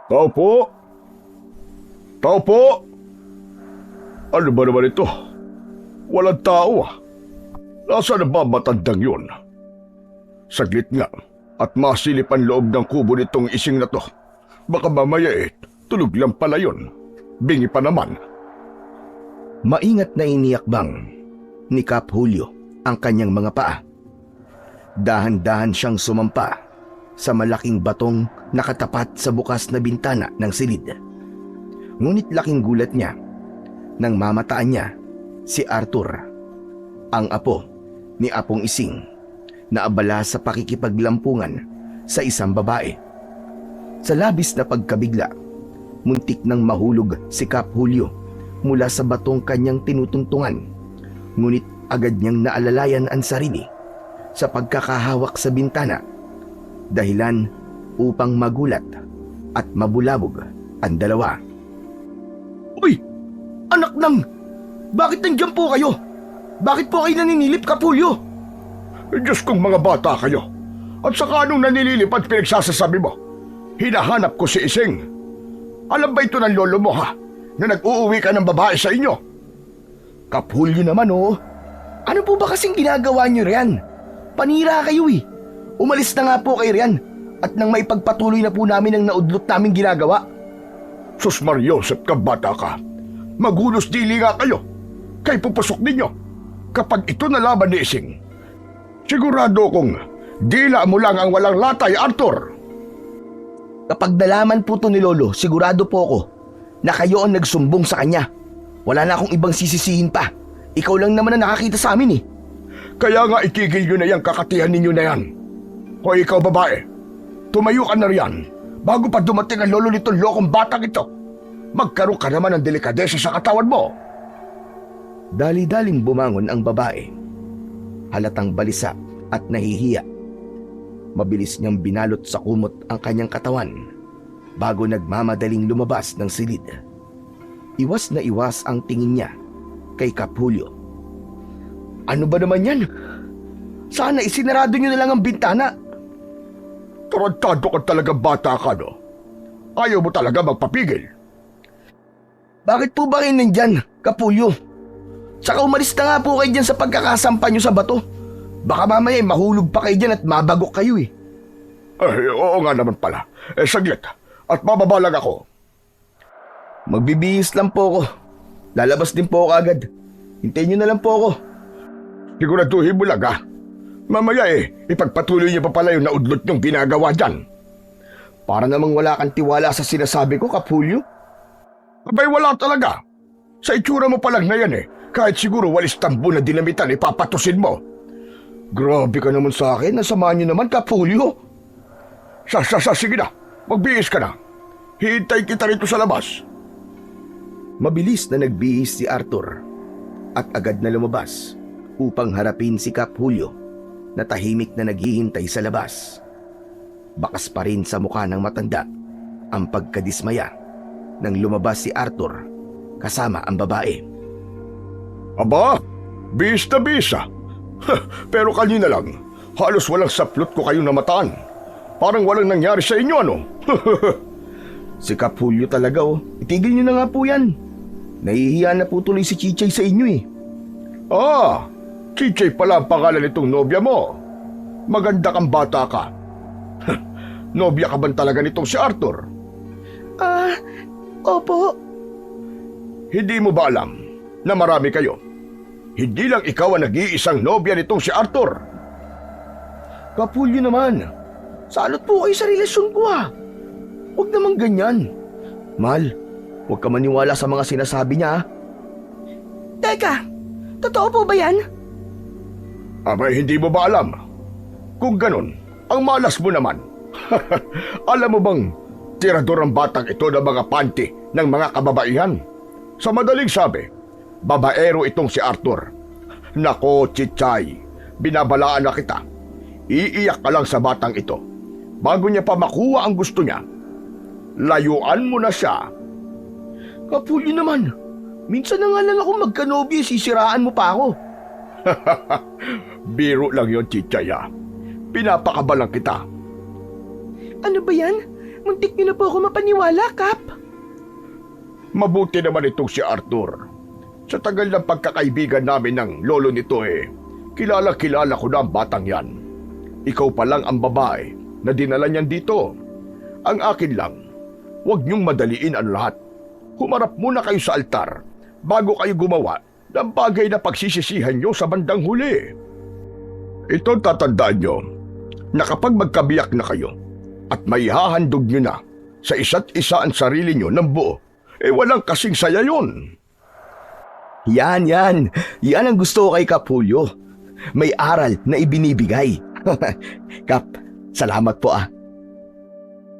Tao po? Tao po? Ano ba naman ito? Walang tao ah. Nasaan na ba matandang yun? Saglit nga at masilip ang loob ng kubo nitong ising na to. Baka mamaya tulog lang pala yun. Bingi pa naman. Maingat na iniyakbang ni Kap Julio ang kanyang mga paa. Dahan-dahan siyang sumampa sa malaking batong nakatapat sa bukas na bintana ng silid. Ngunit laking gulat niya nang mamataan niya si Arthur, ang apo ni Apong Ising, na abala sa pakikipaglampungan sa isang babae. Sa labis na pagkabigla, muntik nang mahulog si Kap Julio mula sa batong kanyang tinutungtungan. Ngunit agad niyang naalalayan ang sarili sa pagkakahawak sa bintana, dahilan upang magulat at mabulabog ang dalawa. Uy! Anak ng! Bakit nandiyan po kayo? Bakit po kayo naninilip, Kapulyo? Diyos kong mga bata kayo. At saka anong nanililip at pinagsasasabi mo? Hinahanap ko si Ising. Alam ba ito ng lolo mo ha? Na nag-uuwi ka ng babae sa inyo? Kapulyo naman oh. Ano po ba kasing ginagawa niyo riyan? Panira kayo eh. Umalis na nga po kayo riyan. At nang maipagpatuloy na po namin ang naudlot naming ginagawa. Sus Mariosep ka bata ka. Maghulos dili nga kayo. Kay pupusok ninyo. Kapag ito nalaman ni Ising, sigurado kong dila mo lang ang walang latay, Arthur. Kapag nalaman po to ni Lolo, sigurado po ako na kayo ang nagsumbong sa kanya. Wala na akong ibang sisisihin pa. Ikaw lang naman ang nakakita sa amin eh. Kaya nga itigil nyo na yung kakatihan ninyo na yan. O ikaw babae, tumayo ka na riyan bago pa dumating ang lolo nitong lokong batang ito. Magkaroon ka naman ng delikadesa sa katawan mo. Dali-daling bumangon ang babae. Halatang balisa at nahihiya. Mabilis niyang binalot sa kumot ang kanyang katawan bago nagmamadaling lumabas ng silid. Iwas na iwas ang tingin niya kay Kap Julio. Ano ba naman yan? Sana isinarado nyo na lang ang bintana. Tarantado ka talaga bata ka, no? Ayaw mo talaga magpapigil. Bakit po ba kayo nandyan, Kapulyo? Tsaka umalis na nga po kayo dyan sa pagkakasampa nyo sa bato. Baka mamaya mahulog pa kayo dyan at mabagok kayo eh. Oo nga naman pala. Saglit. At bababa lang ako. Magbibihis lang po ako. Lalabas din po ako agad. Hintayin nyo na lang po ako. Siguraduhin mo lang ha. Mamaya ipagpatuloy niyo pa pala yung naudlot niyong ginagawa dyan. Para namang wala kang tiwala sa sinasabi ko, Kapulyo. Abay wala talaga. Sa itsura mo pa lang na yan kahit siguro walis tambo na dinamitan ipapatusin mo. Grabe ka naman sa akin. Nasamaan niyo naman, Kapulyo. Sige na. Magbihis ka na. Hihintay kita rito sa labas. Mabilis na nagbihis si Arthur at agad na lumabas upang harapin si Kap Julio na tahimik na naghihintay sa labas. Bakas pa rin sa mukha ng matanda ang pagkadismaya nang lumabas si Arthur kasama ang babae. Aba, bis na bisa. Pero kanina lang, halos walang saplot ko kayong namataan. Parang walang nangyari sa inyo, ano? Si Kap Julio talaga Itigil niyo na nga po yan. Nahihiya na po tuloy si Chichay sa inyo eh. Chichay pala ang pangalan nitong nobya mo. Maganda kang bata ka. Nobya ka ba talaga nitong si Arthur? Opo. Hindi mo ba alam na marami kayo? Hindi lang ikaw ang nag-iisang nobya nitong si Arthur. Kapulyo naman. Salot po kayo sa relasyon ko Huwag naman ganyan. Mahal, huwag ka maniwala sa mga sinasabi niya. Teka, totoo po ba yan? Abay, hindi mo ba alam? Kung ganun, ang malas mo naman. Alam mo bang tirador ang batang ito ng mga panty ng mga kababaihan? Sa madaling sabi, babaero itong si Arthur. Nako, Chichay, binabalaan na kita. Iiyak ka lang sa batang ito. Bago niya pa makuha ang gusto niya, layuan mo na siya. Kapulyo naman. Minsan na nga lang ako magkanobya, sisiraan mo pa ako. Biro lang yon, Chichay. Pinapakabalang kita. Ano ba yan? Muntik niyo na po ako mapaniwala, Kap. Mabuti naman itong si Arthur. Sa tagal ng pagkakaibigan namin ng lolo nito kilala-kilala ko na ang batang yan. Ikaw pa lang ang babae na dinala niyan dito. Ang akin lang, huwag niyong madaliin ang lahat. Humarap muna kayo sa altar bago kayo gumawa ng bagay na pagsisisihan niyo sa bandang huli. Ito tatandaan niyo na kapag magkabiyak na kayo at may hahandog niyo na sa isa't isa ang sarili niyo ng buo, walang kasing saya yun. Yan. Yan ang gusto ko kay Kap Julio. May aral na ibinibigay. Kap, salamat po ah.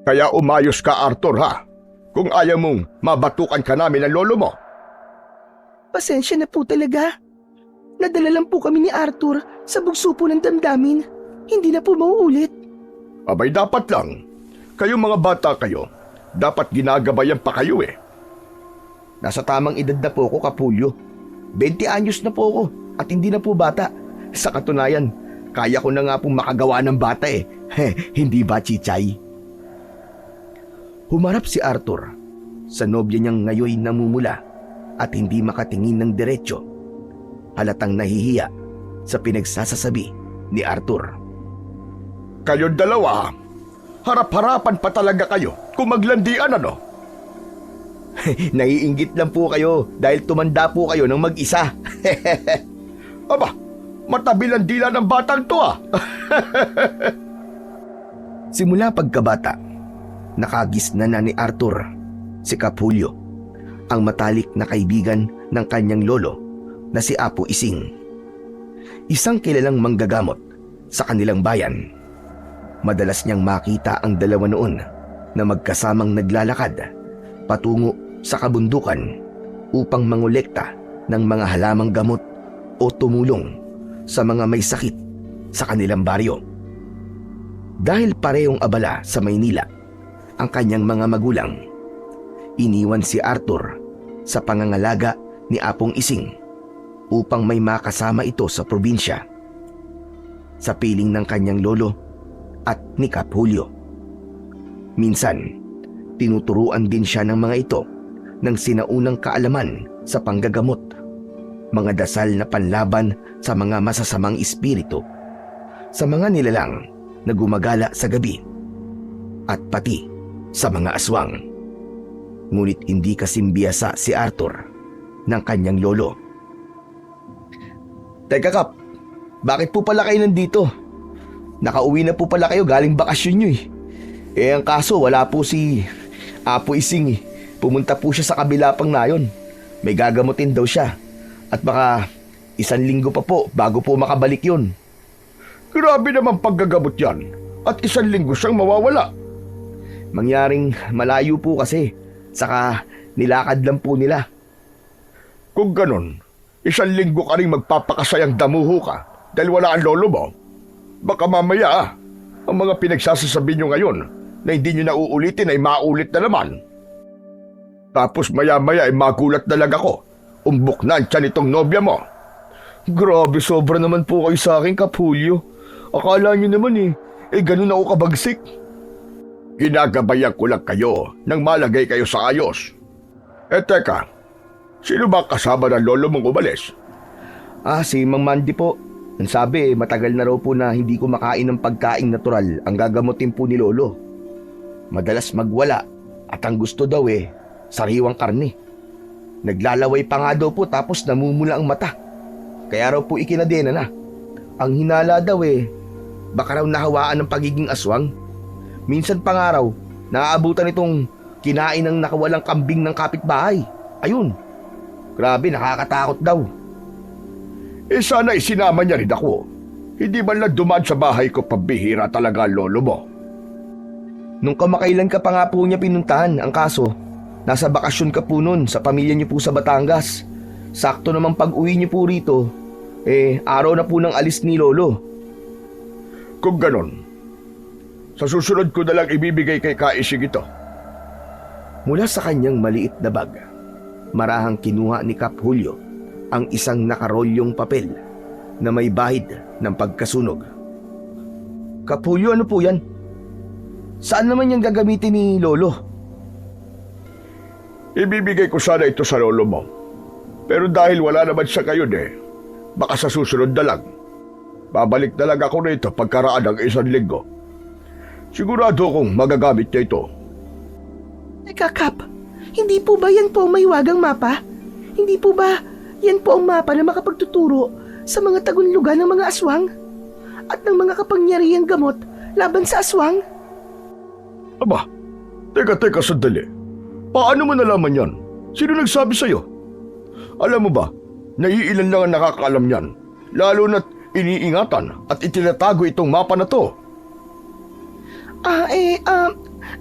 Kaya umayos ka, Arthur, ha? Kung ayaw mong mabatukan ka namin ng lolo mo. Pasensya na po talaga. Nadala lang po kami ni Arthur sa bugso po ng damdamin. Hindi na po mauulit. Abay, dapat lang. Kayong mga bata kayo, dapat ginagabayan pa kayo Nasa tamang edad na po ako, Kap Julio. 20 anyos na po ako at hindi na po bata. Sa katunayan, kaya ko na nga pong makagawa ng bata Hindi ba, Chichay? Humarap si Arthur sa nobya niyang ngayoy namumula at hindi makatingin ng diretsyo. Halatang nahihiya sa pinagsasasabi ni Arthur. Kayong dalawa, harap-harapan pa talaga kayo kung maglandian ano? Naiinggit lang po kayo dahil tumanda po kayo ng mag-isa. Aba, matabil ang dila ng batang to Simula pagkabata, nakagisna na ni Arthur, si Kap Julio, ang matalik na kaibigan ng kanyang lolo na si Apo Ising. Isang kilalang manggagamot sa kanilang bayan. Madalas niyang makita ang dalawa noon na magkasamang naglalakad patungo sa kabundukan upang mangolekta ng mga halamang gamot o tumulong sa mga may sakit sa kanilang baryo. Dahil parehong abala sa Maynila ang kanyang mga magulang, iniwan si Arthur sa pangangalaga ni Apong Ising upang may makasama ito sa probinsya. Sa piling ng kanyang lolo at ni Kap Julio. Minsan, tinuturuan din siya ng mga ito ng sinaunang kaalaman sa panggagamot, mga dasal na panlaban sa mga masasamang espiritu, sa mga nilalang na gumagala sa gabi, at pati sa mga aswang. Ngunit hindi kasimbiyasa si Arthur ng kanyang lolo. Teka Kap, bakit po pala kayo nandito? Nakauwi na po pala kayo galing bakasyon nyo ang kaso wala po si Apo Ising Pumunta po siya sa kabila pang nayon. May gagamutin daw siya. At baka 1 linggo pa po bago po makabalik yun. Grabe naman paggagamot yan. At 1 linggo siyang mawawala. Mangyaring malayo po kasi. Saka nilakad lang po nila. Kung ganon, 1 linggo ka rin magpapakasayang damuho ka dahil wala ang lolo mo. Baka mamaya ang mga pinagsasasabi nyo ngayon na hindi nyo na uulitin ay maulit na naman. Tapos maya-maya ay magulat na lang ako. Umbok na ang tiyan itong nobya mo. Grabe, sobra naman po kayo sa akin, Kap Julio. Akala nyo naman ganun ako kabagsik. Ginagabayan ko lang kayo nang malagay kayo sa ayos. Teka, sino ba kasama ng lolo mong umalis? Si Mang Mandy po. Ang sabi, matagal na raw po na hindi kumakain ng pagkaing natural ang gagamutin po ni lolo. Madalas magwala at ang gusto daw sariwang karne. Naglalaway pa nga daw po tapos namumula ang mata. Kaya raw po ikinadena na. Ang hinala daw baka raw nahawaan ng pagiging aswang. Minsan pa nga raw, naaabutan itong kinain ng nakawalang kambing ng kapitbahay. Ayun, grabe nakakatakot daw. Sana isinama niya rin ako. Hindi man lang dumaan sa bahay ko, pabihira talaga lolo mo. Nung kamakailan ka pa nga po niya pinuntahan, ang kaso, nasa bakasyon ka po nun sa pamilya niyo po sa Batangas. Sakto namang pag-uwi niyo po rito, araw na po ng alis ni lolo. Kung ganon, sa susunod ko na lang ibibigay kay Kaisig ito. Mula sa kanyang maliit na bag, marahang kinuha ni Kap Julio ang isang nakarolyong papel na may bahid ng pagkasunog. Kap Julio, ano po yan? Saan naman yan gagamitin ni Lolo? Ibibigay ko sana ito sa lolo mo. Pero dahil wala naman siya ngayon baka sa susunod na lang. Babalik na lang ako rito pagkaraan ng 1 linggo. Sigurado kong magagamit niya ito. Teka, Kap. Hindi po ba yan po ang mahiwagang mapa? Hindi po ba yan po ang mapa na makapagtuturo sa mga tagunlugan ng mga aswang? At ng mga kapangyarihang gamot laban sa aswang? Aba, teka sandali. Paano mo nalaman yan? Sino nagsabi sa'yo? Alam mo ba, naiilan lang ang nakakaalam yan. Lalo na't iniingatan at itinatago itong mapa na to.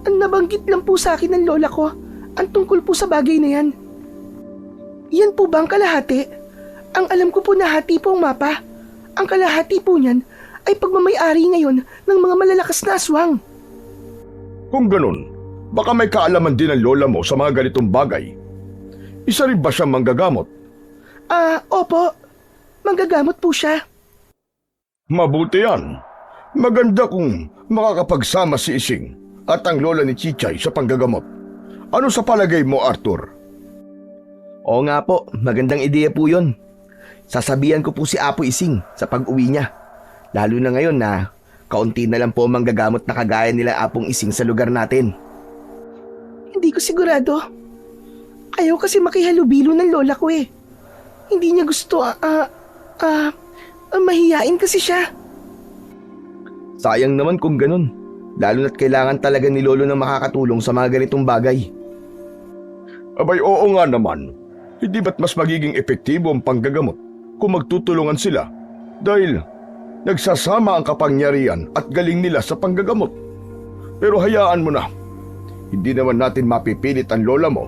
Nabanggit lang po sa akin ng lola ko ang tungkol po sa bagay na yan. Yan po ba ang kalahati? Ang alam ko po na hati po ang mapa. Ang kalahati po niyan ay pagmamayari ngayon ng mga malalakas na aswang. Kung ganun, baka may kaalaman din ang lola mo sa mga ganitong bagay. Isa rin ba siyang manggagamot? Opo. Manggagamot po siya. Mabuti yan. Maganda kung makakapagsama si Ising at ang lola ni Chichay sa panggagamot. Ano sa palagay mo, Arthur? Oo nga po, magandang ideya po yun. Sasabihan ko po si Apo Ising sa pag-uwi niya. Lalo na ngayon na kaunti na lang po ang manggagamot na kagaya nila Apong Ising sa lugar natin. Hindi ko sigurado. Ayaw kasi makihalubilo ng lola ko eh. Hindi niya gusto, mahiyain kasi siya. Sayang naman kung ganun. Lalo na't kailangan talaga ni Lolo na makakatulong sa mga ganitong bagay. Abay, oo nga naman. Hindi ba't mas magiging epektibo ang panggagamot kung magtutulungan sila dahil nagsasama ang kapangyarihan at galing nila sa panggagamot. Pero hayaan mo na. Hindi naman natin mapipilit ang lola mo.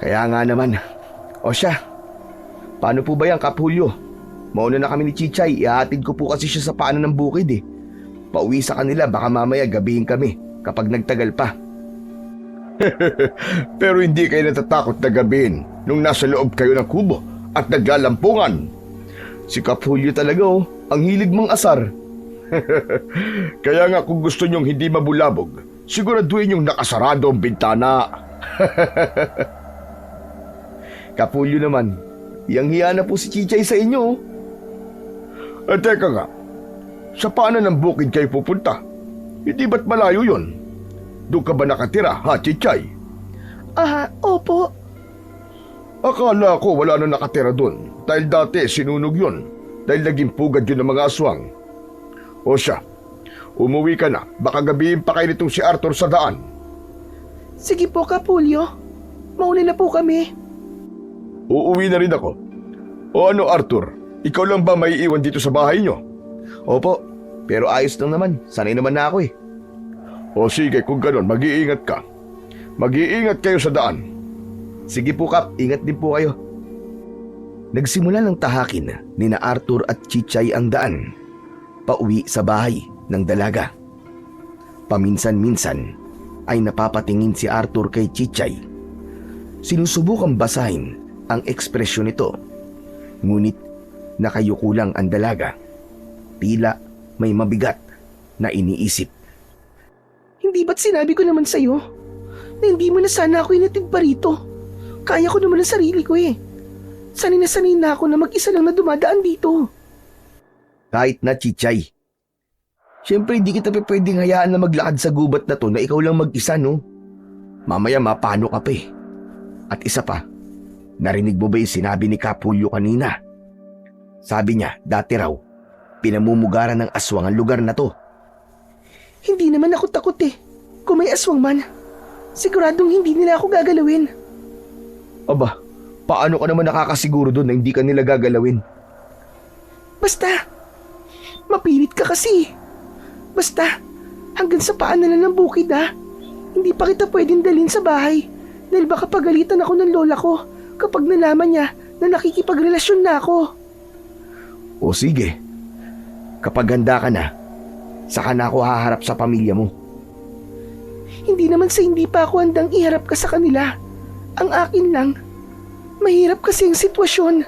Kaya nga naman. O siya, paano po ba yan, Kap Julio? Mauna na kami ni Chichay, ihahatid ko po kasi siya sa paanan ng bukid eh. Pauwi sa kanila, baka mamaya gabihin kami kapag nagtagal pa. Pero hindi kayo natatakot na gabihin nung nasa loob kayo ng kubo at naglalampungan. Si Kap Julio talaga ang hilig mong asar. Kaya nga kung gusto nyong hindi mabulabog, siguraduhin yung nakasarado ang bintana. Kap Julio naman, hiyang-hiya na po si Chichay sa inyo. Teka nga, sa paanan ng bukid kayo pupunta? Hindi ba't malayo yun? Doon ka ba nakatira, ha, Chichay? Opo. Akala ko wala na nakatira doon dahil dati sinunog yun dahil naging pugad yun ng mga aswang. O siya, umuwi ka na, baka gabihin pa kayo nitong si Arthur sa daan. Sige po, Kapulyo. Mauna na po kami. Uuwi na rin ako. O ano, Arthur, ikaw lang ba may iwan dito sa bahay nyo? Opo, pero ayos lang naman. Sanay naman na ako eh. O sige, kung ganon, mag-iingat ka. Mag-iingat kayo sa daan. Sige po, Kap. Ingat din po kayo. Nagsimula ng tahakin ni na Arthur at Chichay ang daan pauwi sa bahay ng dalaga. Paminsan-minsan ay napapatingin si Arthur kay Chichay. Sinusubukang basahin ang ekspresyon nito. Ngunit nakayuko lang ang dalaga. Tila may mabigat na iniisip. Hindi ba't sinabi ko naman sa'yo na hindi mo na sana ako inatid pa rito? Kaya ko naman ang sarili ko eh. Sanay na ako na mag-isa lang na dumadaan dito. Kahit na, Chichay. Siyempre hindi kita pwedeng hayaan na maglakad sa gubat na to na ikaw lang mag-isa, no? Mamaya mapano ka pa eh. At isa pa, narinig mo ba yung sinabi ni Kap Julio kanina? Sabi niya, dati raw, pinamumugaran ng aswang ang lugar na to. Hindi naman ako takot eh. Kung may aswang man, siguradong hindi nila ako gagalawin. Aba, paano ka naman nakakasiguro doon na hindi ka nila gagalawin? Basta, mapilit ka kasi. Basta, hanggang sa paanan lang ng bukid ha. Hindi pa kita pwedeng dalhin sa bahay dahil baka pagalitan ako ng lola ko kapag nalaman niya na nakikipagrelasyon na ako. O sige, kapag handa ka na, saka na ako haharap sa pamilya mo. Hindi naman sa hindi pa ako handang iharap ka sa kanila. Ang akin lang, mahirap kasi ang sitwasyon.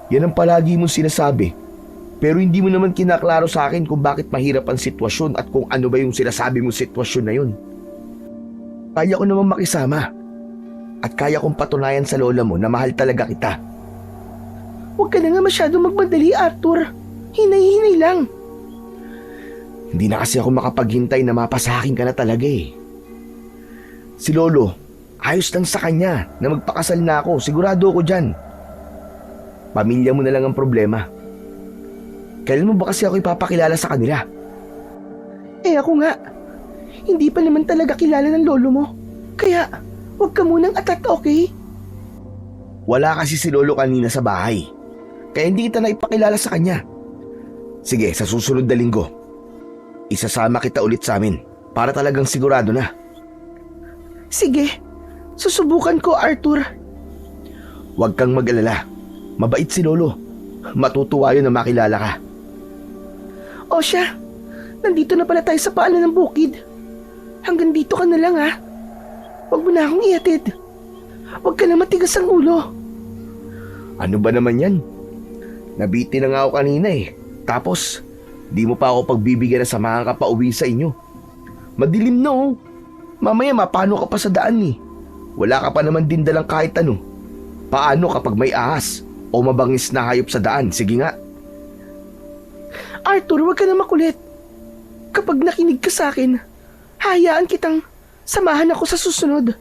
Yan ang palagi mong sinasabi. Pero hindi mo naman kinaklaro sa akin kung bakit mahirap ang sitwasyon at kung ano ba yung sinasabi mong sitwasyon na yun. Kaya ko naman makisama. At kaya kong patunayan sa lola mo na mahal talaga kita. Huwag ka na nga masyadong magmadali, Arthur. Hinay-hinay lang. Hindi na kasi ako makapaghintay na mapasakin ka na talaga eh. Si Lolo, ayos lang sa kanya na magpakasal na ako. Sigurado ako dyan. Pamilya mo na lang ang problema. Kailan mo ba kasi ako ipapakilala sa kanila? Eh ako nga, hindi pa naman talaga kilala ng lolo mo. Kaya, huwag ka munang atat, okay? Wala kasi si Lolo kanina sa bahay. Kaya hindi kita na ipakilala sa kanya. Sige, sa susunod na linggo, isasama kita ulit sa amin para talagang sigurado na. Sige, susubukan ko, Arthur. Huwag kang mag-alala. Mabait si Lolo. Matutuwa yun na makilala ka. O siya, nandito na pala tayo sa paanan ng bukid. Hanggang dito ka na lang, ha? Huwag mo na akong ihatid. Huwag ka na matigas ang ulo. Ano ba naman yan? Nabiti na nga ako kanina eh. Tapos, di mo pa ako pagbibigyan na samahan ka pa uwi sa inyo. Madilim na oh. Mamaya mapano ka pa sa daan eh. Wala ka pa naman din dalang kahit ano. Paano kapag may ahas o mabangis na hayop sa daan? Sige nga. Arthur, huwag ka na makulit. Kapag nakinig ka sa akin, hayaan kitang samahan ako sa susunod.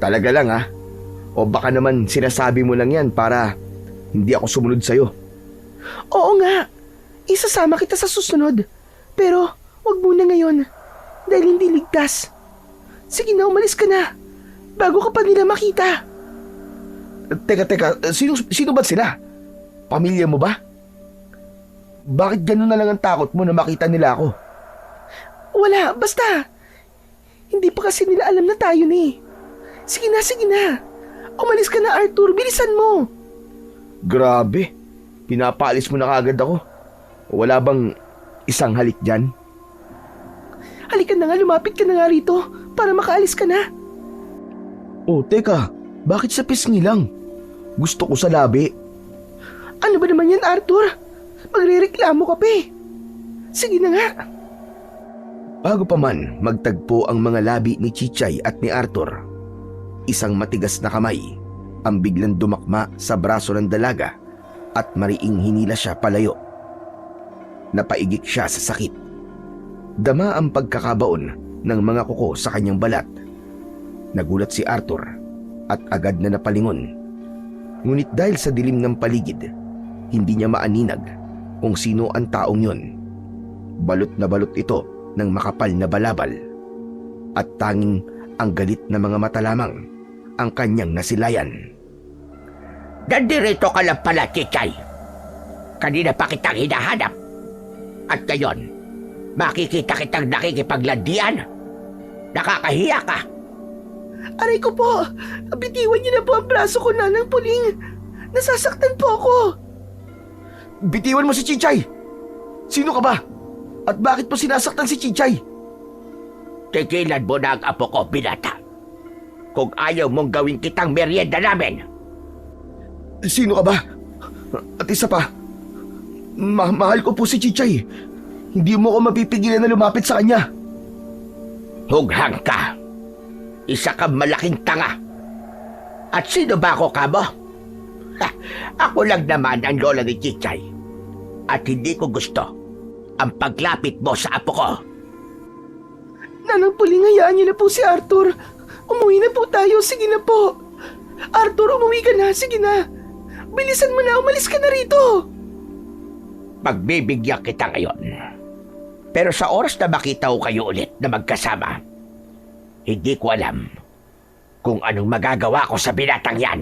Talaga lang ha? O baka naman sinasabi mo lang yan para hindi ako sumunod sa'yo. Oo nga, isasama kita sa susunod. Pero huwag muna ngayon dahil hindi ligtas. Sige na, umalis ka na bago ka pa nila makita. Teka, sino ba sila? Pamilya mo ba? Bakit gano'n na lang ang takot mo na makita nila ako? Wala, basta. Hindi pa kasi nila alam na tayo ni. Sige na. Umalis ka na, Arthur. Bilisan mo. Grabe. Pinapaalis mo na kagad ako. Wala bang isang halik dyan? Halika na nga, lumapit ka na nga rito para makaalis ka na. Oh, teka. Bakit sa pisngi lang? Gusto ko sa labi. Ano ba naman yan, Arthur? Magrereklamo ka pa eh. Sige na nga. Bago pa man magtagpo ang mga labi ni Chichay at ni Arthur, isang matigas na kamay ang biglang dumakma sa braso ng dalaga at mariing hinila siya palayo. Napaigik siya sa sakit. Dama ang pagkakabaon ng mga kuko sa kanyang balat. Nagulat si Arthur at agad na napalingon. Ngunit dahil sa dilim ng paligid, hindi niya maaninag kung sino ang taong yun. Balot na balot ito ng makapal na balabal at tanging ang galit na mga mata lamang ang kanyang nasilayan. Nandirito ka lang pala, Chichay. Kanina pa kitang hinahanap. At ngayon, makikita kitang nakikipaglandian. Nakakahiya ka. Aray ko po, bitiwan niyo na po ang braso ko, Nanang Puling. Nasasaktan po ako. Bitiwan mo si Chichay! Sino ka ba? At bakit mo sinasaktan si Chichay? Tigilan mo na ang apo ko, binata. Kung ayaw mong gawin kitang merienda namin. Sino ka ba? At isa pa, mahal ko po si Chichay. Hindi mo ko mapipigilan na lumapit sa kanya. Hughang ka. Isa kang malaking tanga. At sino ba ako, kamo? Ako lang naman ang lola ni Chichay. At hindi ko gusto ang paglapit mo sa apo ko. Nanang Puling, hayaan niyo na po si Arthur. Umuwi na po tayo, sige na po. Arthur, umuwi ka na, sige na. Bilisan mo na, umalis ka na rito. Pagbibigyan kita ngayon. Pero sa oras na makita ko kayo ulit na magkasama, hindi ko alam kung anong magagawa ko sa binatang yan.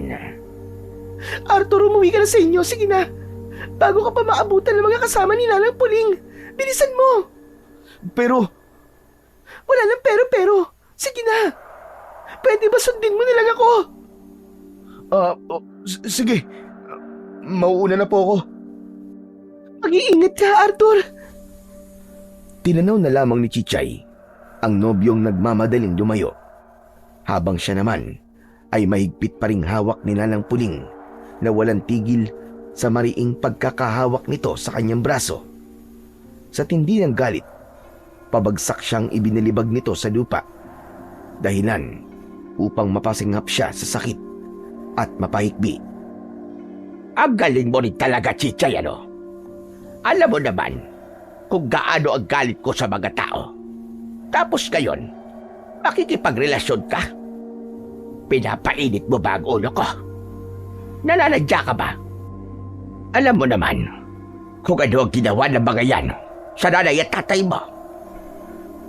Arthur, umuwi ka na sa inyo, sige na. Bago ka pa maabutan ng mga kasama ni Nanang Puling, bilisan mo. Pero, Wala lang pero. Sige na. Pwede ba sundin mo na lang ako? sige. Mauuna na po ako. Mag-iingat ka, Arthur. Tinanaw na lamang ni Chichay ang nobyong nagmamadaling lumayo, habang siya naman ay mahigpit pa ring hawak ni Nanang Puling na walang tigil sa mariing pagkakahawak nito sa kanyang braso. Sa tindi ng galit, pabagsak siyang ibinalibag nito sa lupa. Dahilan upang mapasinghap siya sa sakit at mapahikbi. Ang galing mo rin talaga, Chichay, ano? Alam mo naman kung gaano ang galit ko sa mga tao. Tapos ngayon, makikipagrelasyon ka. Pinapainit mo ba ang ulo ko? Nalanadya ka ba? Alam mo naman kung ano ang ginawa ng mga yan sa nanay at tatay mo.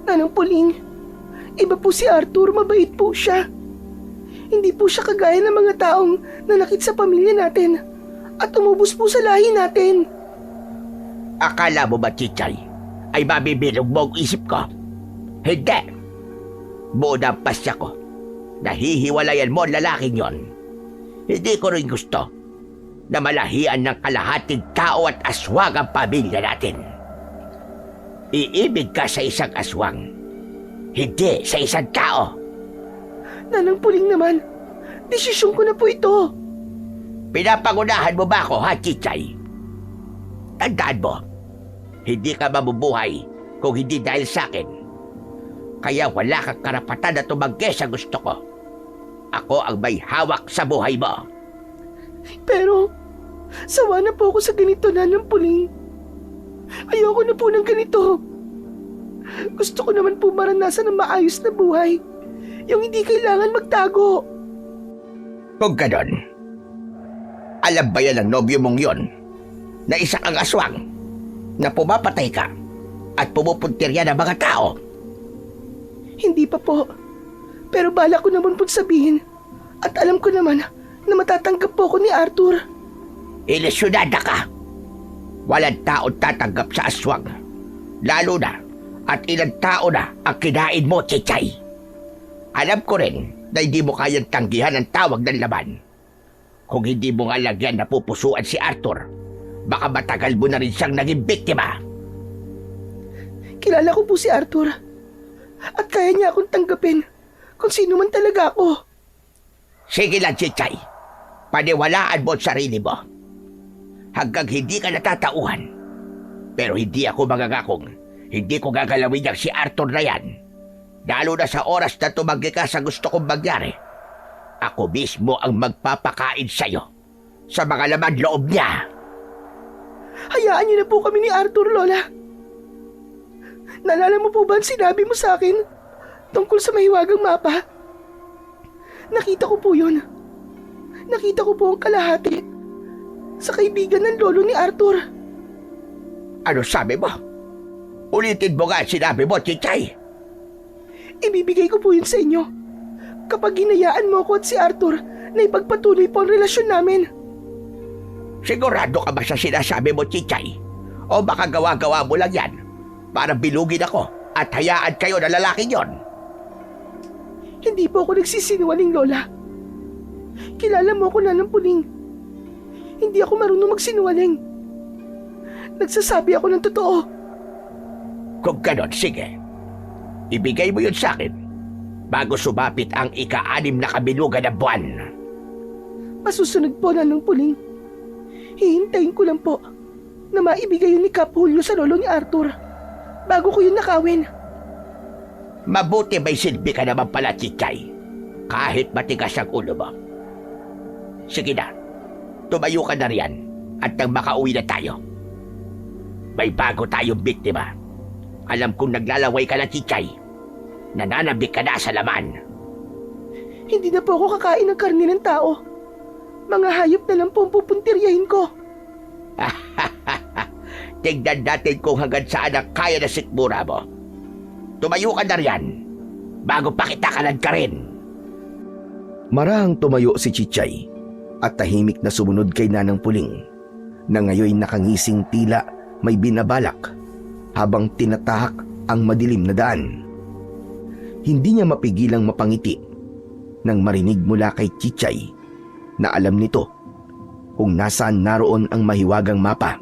Nanang Puling, iba po si Arthur, mabait po siya. Hindi po siya kagaya ng mga taong nanakit sa pamilya natin at umubos po sa lahi natin. Akala mo ba, Chichay, ay mabibilog mo ang isip ko? Hindi. Buo na ang pasya ko. Nahihiwalayan mo ang lalaking yon. Hindi ko rin gusto na malahian ng kalahating tao at aswang ang pamilya natin. Iibig ka sa isang aswang, hindi sa isang tao. Nanang Puling naman, desisyon ko na po ito. Pinapangunahan mo ba ako, ha, Chichay? Tandaan mo, hindi ka mabubuhay kung hindi dahil sa akin. Kaya wala kang karapatan na tumanggi sa gusto ko. Ako ang may hawak sa buhay mo. Pero, sawa na po ako sa ganito, Nanang Puling. Ayoko na po ng ganito. Gusto ko naman po maranasan ng maayos na buhay. Yung hindi kailangan magtago. Kung ganon, alam ba yan ang nobyo mong yon na isa kang aswang na pumapatay ka at pumupuntirya ng mga tao? Hindi pa po. Pero bala ko naman po sabihin. At alam ko naman na matatanggap po ako ni Arthur. Ilusyonada ka. Walang taong tatanggap sa aswang. Lalo na at ilang tao na ang kinain mo, Chichay. Alam ko rin na hindi mo kayang tanggihan ang tawag ng laban. Kung hindi mo nga lagyan na pupusuan si Arthur, baka matagal mo na rin siyang naging biktima. Kilala ko po si Arthur. At kaya niya akong tanggapin kung sino man talaga ako. Sige lang, Chichay. Paniwalaan mo ang sarili mo. Hanggang hindi ka natatauhan. Pero hindi ako magagakong hindi ko gagalawin niyang si Arthur na yan. Lalo na sa oras na tumanggi ka sa gusto kong mangyari. Ako mismo ang magpapakain sa'yo sa mga laman loob niya. Hayaan niyo na po kami ni Arthur, Lola. Naalala mo po ba ang sinabi mo sa akin tungkol sa mahiwagang mapa? Nakita ko po yun. Nakita ko po ang kalahati sa kaibigan ng lolo ni Arthur. Ano sabi mo? Ulitin mo nga ang sinabi mo, Chichay. Ibibigay ko po yun sa inyo kapag hinayaan mo ako at si Arthur na ipagpatuloy po ang relasyon namin. Sigurado ka ba sa sinasabi mo, Chichay? O baka gawa-gawa mo lang yan para bilugin ako at hayaan kayo na lalaking yon? Hindi po ako nagsisinungaling, Lola. Kilala mo ako, Nanang Puling. Hindi ako marunong magsinungaling. Nagsasabi ako ng totoo. Kung ganon, sige. Ibigay mo yun sa akin bago sumapit ang ika-6 na kabilugan ng buwan. Masusunod po, Nanang Puling. Hihintayin ko lang po na maibigay yun ni Cap Julio sa lolo ni Arthur bago ko yun nakawin. Mabuti may silbi ka naman pala, Chichay. Kahit matigas ang ulo mo. Sige na, tumayo ka na riyan at nang makauwi na tayo. May bago tayong biktima. Alam kong naglalaway ka na, Chichay. Nananabik ka na sa laman. Hindi na po ako kakain ng karne ng tao. Mga hayop na lang po ang pupuntiryahin ko. Tignan natin kung hanggang saan ang kaya na sikmura mo. Tumayo ka na riyan bago pa kita kanan ka rin. Marahang tumayo si Chichay at tahimik na sumunod kay Nanang Puling na ngayoy nakangising tila may binabalak habang tinatahak ang madilim na daan. Hindi niya mapigilang mapangiti nang marinig mula kay Chichay na alam nito kung nasaan naroon ang mahiwagang mapa,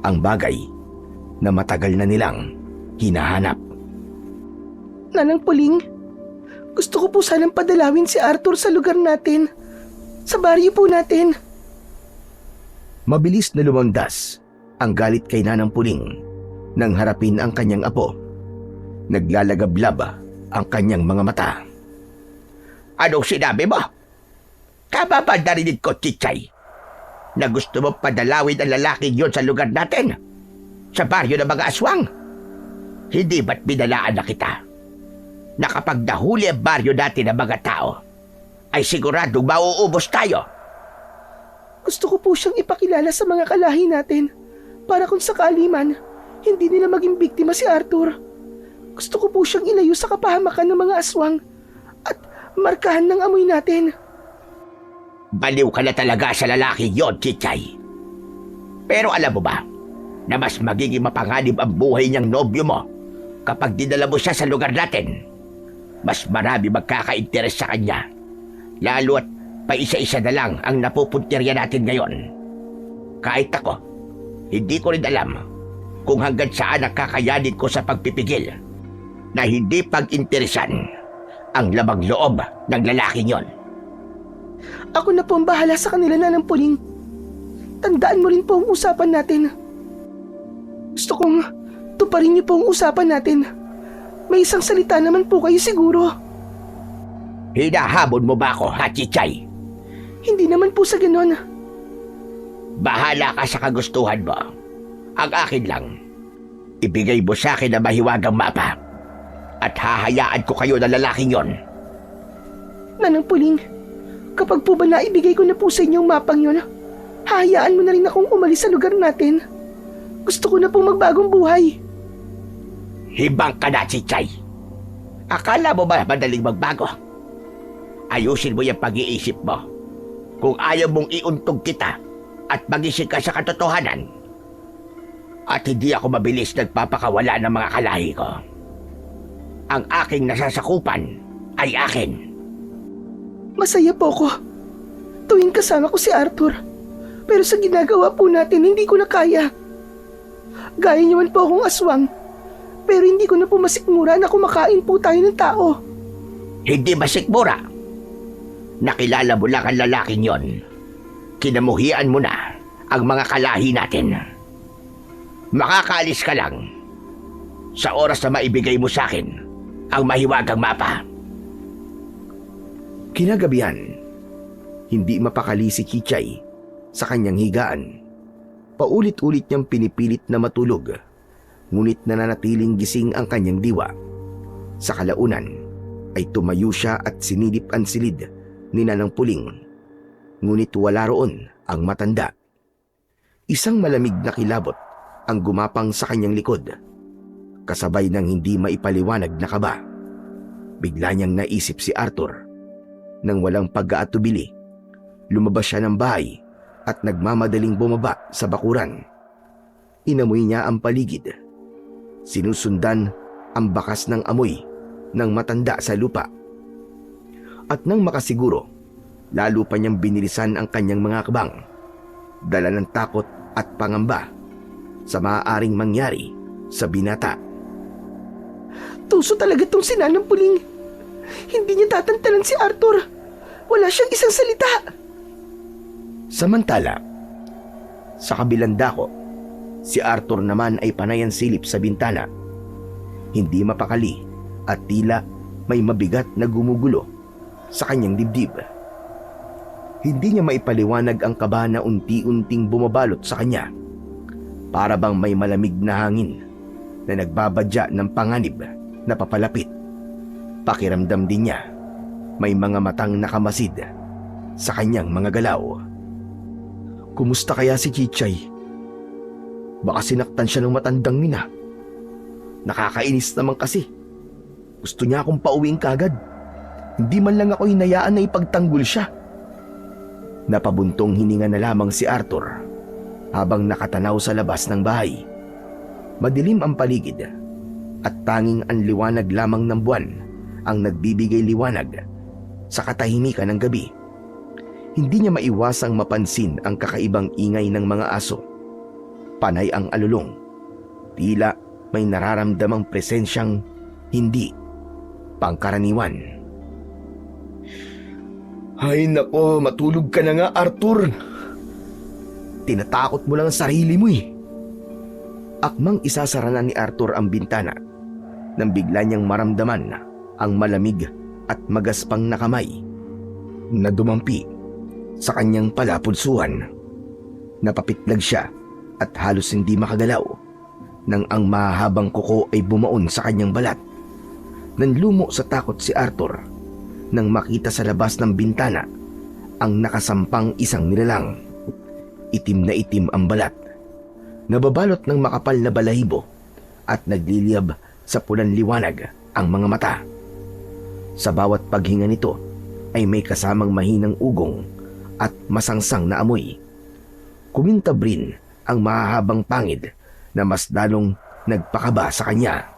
ang bagay na matagal na nilang hinahanap. Nanang Puling, gusto ko po sanang padalawin si Arthur sa lugar natin. Sa baryo po natin. Mabilis na lumandas ang galit kay Nanang Puling nang harapin ang kanyang apo. Naglalagablab ang kanyang mga mata. Anong sinabi mo? Tama ba narinig ko, Chichay? Na gusto mo padalawin ang lalaking yon sa lugar natin? Sa baryo ng mga aswang? Hindi ba't binalaan na kita? Na kapag nahuli ang baryo natin ng mga tao, ay siguradong mauubos tayo. Gusto ko po siyang ipakilala sa mga kalahi natin para kung sakali man, hindi nila maging biktima si Arthur. Gusto ko po siyang ilayo sa kapahamakan ng mga aswang at markahan ng amoy natin. Baliw ka na talaga sa lalaki yon, Chichay. Pero alam mo ba, na mas magiging mapanganib ang buhay niyang nobyo mo kapag dinala mo siya sa lugar natin. Mas marami magkaka-interes sa kanya. Lalo at paisa-isa na lang ang napupuntirya natin ngayon. Kahit ako, hindi ko rin alam kung hanggang saan ang kakayanin ko sa pagpipigil na hindi pag-interesan ang labang loob ng lalaking yon. Ako na po ang bahala sa kanila, Nanang Puling. Tandaan mo rin po ang usapan natin. Gusto kong tuparin niyo po ang usapan natin. May isang salita naman po kayo siguro. Hinahabol mo ba ako, ha, Chichay? Hindi naman po sa ganon. Bahala ka sa kagustuhan mo. Ang akin lang, ibigay mo sa akin ang mahiwagang mapa at hahayaan ko kayo ng lalaking yon. Nanang Puling, kapag po ba naibigay ko na po sa inyo ang mapang yun, hahayaan mo na rin akong umalis sa lugar natin. Gusto ko na po magbagong buhay. Hibang ka na, Chichay. Akala mo ba madaling magbago? Ayusin mo yung pag-iisip mo. Kung ayaw mong iuntog kita at magising ka sa katotohanan. At hindi ako mabilis nagpapakawala ng mga kalahi ko. Ang aking nasasakupan ay akin. Masaya po ko tuwing kasama ko si Arthur. Pero sa ginagawa po natin, hindi ko na kaya. Gaya niyo man po akong aswang. Pero hindi ko na po masikmura na kumakain po tayo ng tao. Hindi masikmura. Nakilala mo lang ang lalaking yon. Kinamuhian mo na ang mga kalahi natin. Makakaalis ka lang sa oras na maibigay mo sa akin ang mahiwagang mapa. Kinagabihan, hindi mapakali si Chichay sa kanyang higaan. Paulit-ulit niyang pinipilit na matulog, ngunit nananatiling gising ang kanyang diwa. Sa kalaunan ay tumayo siya at sinilip ang silid ni Nanang Puling, ngunit wala roon ang matanda. Isang malamig na kilabot ang gumapang sa kanyang likod, kasabay ng hindi maipaliwanag na kaba. Bigla niyang naisip si Arthur. Nang walang pag-aatubili, lumabas siya ng bahay at nagmamadaling bumaba sa bakuran. Inamoy niya ang paligid. Sinusundan ang bakas ng amoy ng matanda sa lupa. At nang makasiguro, lalo pa niyang binilisan ang kanyang mga akbang, dala ng takot at pangamba sa maaaring mangyari sa binata. Tuso talaga tong si Nanang Puling. Hindi niya tatantanan si Arthur. Wala siyang isang salita. Samantala, sa kabilang dako, si Arthur naman ay panayan silip sa bintana. Hindi mapakali at tila may mabigat na gumugulo sa kanyang dibdib. Hindi niya maipaliwanag ang kaba na unti-unting bumabalot sa kanya. Para bang may malamig na hangin na nagbabadya ng panganib na papalapit. Pakiramdam din niya may mga matang nakamasid sa kanyang mga galaw. Kumusta kaya si Chichay? Baka sinaktan siya ng matandang mina. Nakakainis naman kasi. Gusto niya akong pauwiin kagad. Hindi man lang ako hinayaan na ipagtanggol siya. Napabuntong hininga na lamang si Arthur habang nakatanaw sa labas ng bahay. Madilim ang paligid at tanging ang liwanag lamang ng buwan ang nagbibigay liwanag sa katahimikan ng gabi. Hindi niya maiwasang mapansin ang kakaibang ingay ng mga aso. Panay ang alulong. Tila may nararamdamang presensyang hindi pangkaraniwan. Ay nako, matulog ka na nga, Arthur. Tinatakot mo lang ang sarili mo eh. Akmang isasara na ni Arthur ang bintana nang bigla niyang maramdaman ang malamig at magaspang na kamay na dumampi sa kanyang palapulsuhan. Napapitlag siya at halos hindi makagalaw nang ang mahahabang kuko ay bumaon sa kanyang balat. Nanlumo sa takot si Arthur nang makita sa labas ng bintana ang nakasampang isang nilalang. Itim na itim ang balat, nababalot ng makapal na balahibo at nagliliyab sa pulang liwanag ang mga mata. Sa bawat paghinga nito ay may kasamang mahinang ugong at masangsang na amoy. Kumintab rin ang mahahabang pangid na mas lalong nagpakaba sa kanya.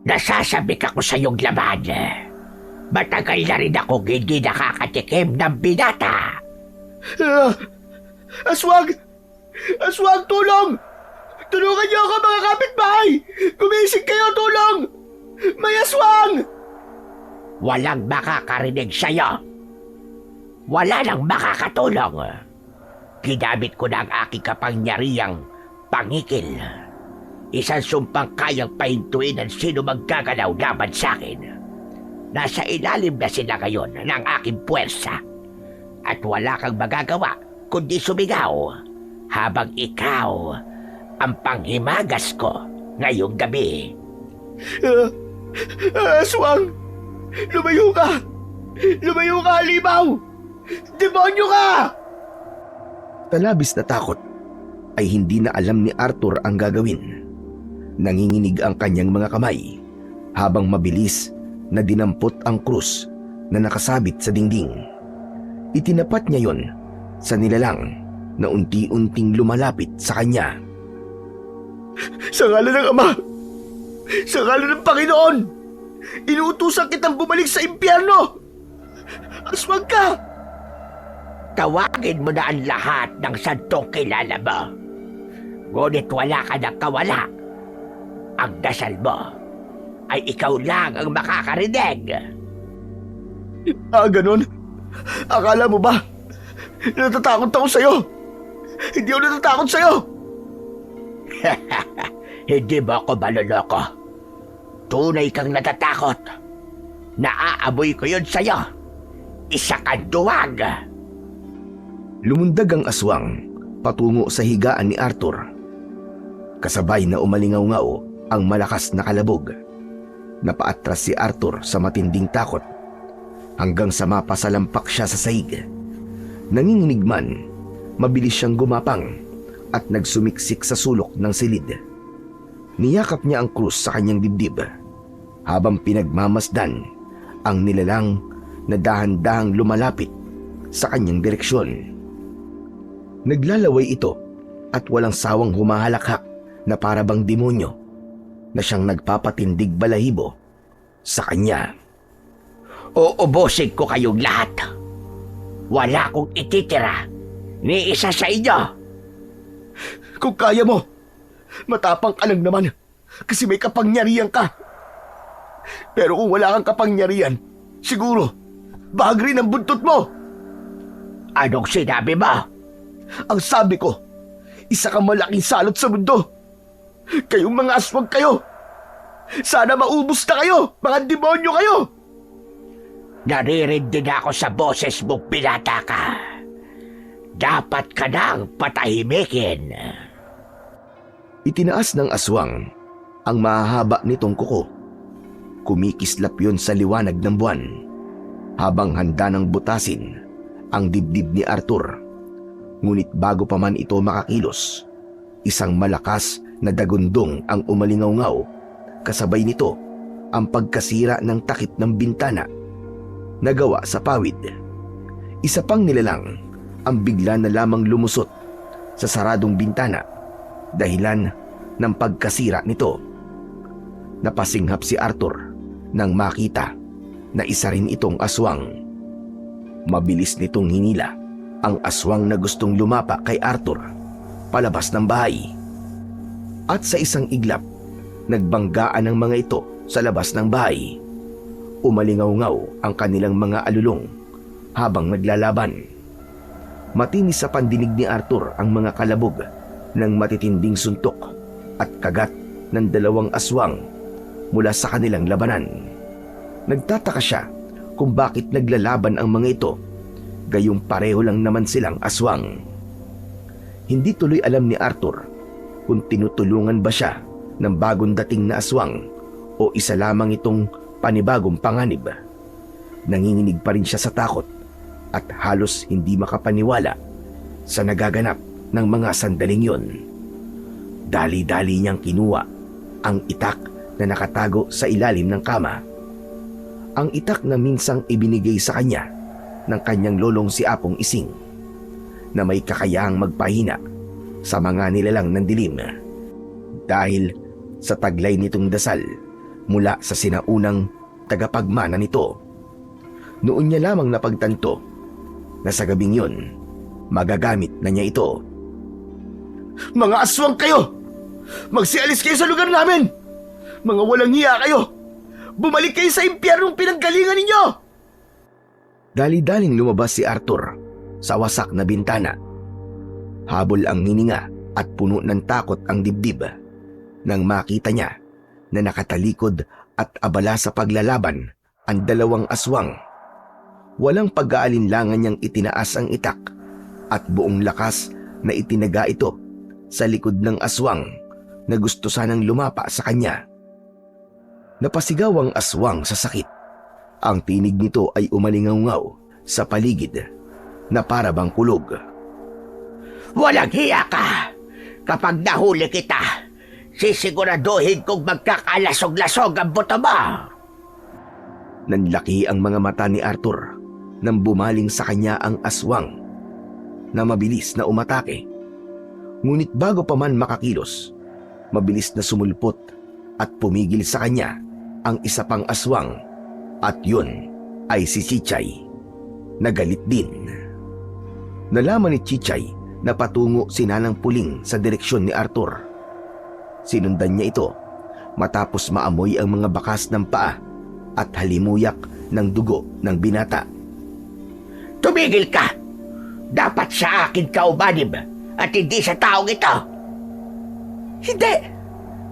Nasasabi ka ko sa iyong laman. Matagal na rin ako hindi nakakatikim ng binata. Aswang! Aswang, tulong! Tulungan niyo ako, mga kapitbahay! Gumising kayo, tulong! May aswang! Walang makakarinig sa'yo. Wala nang makakatulong. Ginamit ko na ang aking kapangyarihang pangikil. Isang sumpang kayang pahintuin ang sino maggagalaw laban sa akin. Nasa ilalim na sila ngayon ng aking puwersa. At wala kang magagawa kundi sumigaw habang ikaw ang panghimagas ko ngayong gabi. Aswang! Lumayo ka! Lumayo ka, halimaw! Demonyo ka! Talabis na takot ay hindi na alam ni Arthur ang gagawin. Nanginginig ang kanyang mga kamay habang mabilis na dinampot ang krus na nakasabit sa dingding. Itinapat niya yon sa nilalang na unti-unting lumalapit sa kanya. Sa ngalan ng Ama! Sa ngalan ng Panginoon! Inuutusan kitang bumalik sa impyerno! Aswang ka! Tawagin mo na ang lahat ng santong kilala mo. Ngunit wala ka ng kawala. Ang dasal mo ay ikaw lang ang makakarinig. Ganun? Akala mo ba? Natatakot ako sa'yo! Hindi ako natatakot sa'yo! Hindi mo ako maloloko. Tunay kang natatakot. Naaamoy ko yun sa'yo. Isa kang duwag. Lumundag ang aswang patungo sa higaan ni Arthur. Kasabay na umalingaw-ngaw ang malakas na kalabog. Napaatras si Arthur sa matinding takot hanggang sa mapasalampak siya sa sahig. Nanginginig man, mabilis siyang gumapang at nagsumiksik sa sulok ng silid. Niyakap niya ang krus sa kanyang dibdib habang pinagmamasdan ang nilalang na dahan-dahang lumalapit sa kanyang direksyon. Naglalaway ito at walang sawang humahalakhak na parabang demonyo na siyang nagpapatindig balahibo sa kanya. Uubusin ko kayong lahat. Wala akong ititira ni isa sa inyo. Kung kaya mo, matapang ka lang naman kasi may kapangyarihan ka. Pero kung wala kang kapangyarihan, siguro, bahag rin ang buntot mo. Anong sinabi mo? Ang sabi ko, isa kang malaking salot sa mundo. Kayong mga aswang kayo. Sana maubos na kayo, mga demonyo kayo. Naririndi na ako sa boses mong pinata ka. Dapat ka nang patahimikin. Itinaas ng aswang ang mahahaba nitong kuko. Kumikislap yon sa liwanag ng buwan habang handa ng butasin ang dibdib ni Arthur. Ngunit bago pa man ito makakilos, isang malakas na dagundong ang umalingaw-ngaw. Kasabay nito ang pagkasira ng takip ng bintana na gawa sa pawid. Isa pang nilalang ang bigla na lamang lumusot sa saradong bintana dahilan ng pagkasira nito. Napasinghap si Arthur nang makita na isa rin itong aswang. Mabilis nitong hinila ang aswang na gustong lumapa kay Arthur palabas ng bahay. At sa isang iglap, nagbanggaan ang mga ito sa labas ng bahay. Umalingaw-ngaw ang kanilang mga alulong habang naglalaban. Matinis sa pandinig ni Arthur ang mga kalabog ng matitinding suntok at kagat ng dalawang aswang mula sa kanilang labanan. Nagtataka siya kung bakit naglalaban ang mga ito, gayong pareho lang naman silang aswang. Hindi tuloy alam ni Arthur kung tinutulungan ba siya ng bagong dating na aswang o isa lamang itong panibagong panganib. Nanginginig pa rin siya sa takot at halos hindi makapaniwala sa nagaganap ng mga sandaling yon. Dali-dali niyang kinuha ang itak na nakatago sa ilalim ng kama. Ang itak na minsang ibinigay sa kanya ng kanyang lolong si Apong Ising, na may kakayahang magpahina sa mga nilalang ng dilim dahil sa taglay nitong dasal mula sa sinaunang tagapagmana nito. Noon niya lamang napagtanto na sa gabing yun, magagamit na niya ito. Mga aswang kayo! Magsialis kayo sa lugar namin! Mga walang hiya kayo! Bumalik kayo sa impyernong pinanggalingan ninyo! Dali-daling lumabas si Arthur sa wasak na bintana. Habol ang hininga at puno ng takot ang dibdib nang makita niya na nakatalikod at abala sa paglalaban ang dalawang aswang. Walang pag-aalinlangan niyang itinaas ang itak at buong lakas na itinaga ito sa likod ng aswang na gusto sanang lumapa sa kanya. Napasigaw ang aswang sa sakit. Ang tinig nito ay umalingaw-ngaw sa paligid na para bang kulog. Walang hiya ka! Kapag nahuli kita, sisiguraduhin kong magkakalasog-lasog ang buto mo! Nanlaki ang mga mata ni Arthur nang bumaling sa kanya ang aswang na mabilis na umatake. Ngunit bago pa man makakilos, mabilis na sumulpot at pumigil sa kanya ang isa pang aswang, at yun ay si Chichay. Nagalit din. Nalaman ni Chichay na patungo si Nanang Puling sa direksyon ni Arthur. Sinundan niya ito matapos maamoy ang mga bakas ng paa at halimuyak ng dugo ng binata. Tumigil ka! Dapat sa akin ka umanib at hindi sa taong ito! Hindi!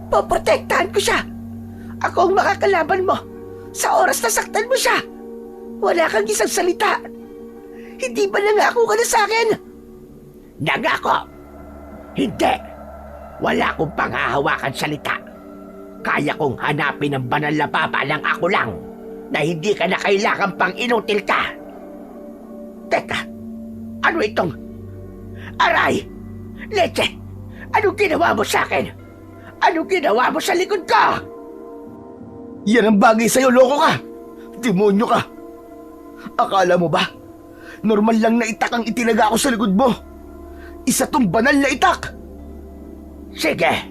Poprotektahan ko siya! Ako ang makakalaban mo sa oras na saktan mo siya! Wala kang isang salita! Hindi ba nangako ka na sa akin? Nangako! Hindi! Wala akong panghahawakan salita. Kaya kong hanapin ang banal na papa ng ako lang na hindi ka na kailangan pang inutil ka. Teka, ano itong... Aray! Leche! Anong ginawa mo sa akin? Anong ginawa mo sa likod ko? Yan ang bagay sa'yo, loko ka! Demonyo ka! Akala mo ba? Normal lang na itak ang itinaga ko sa likod mo. Isa tong banal na itak! Sige,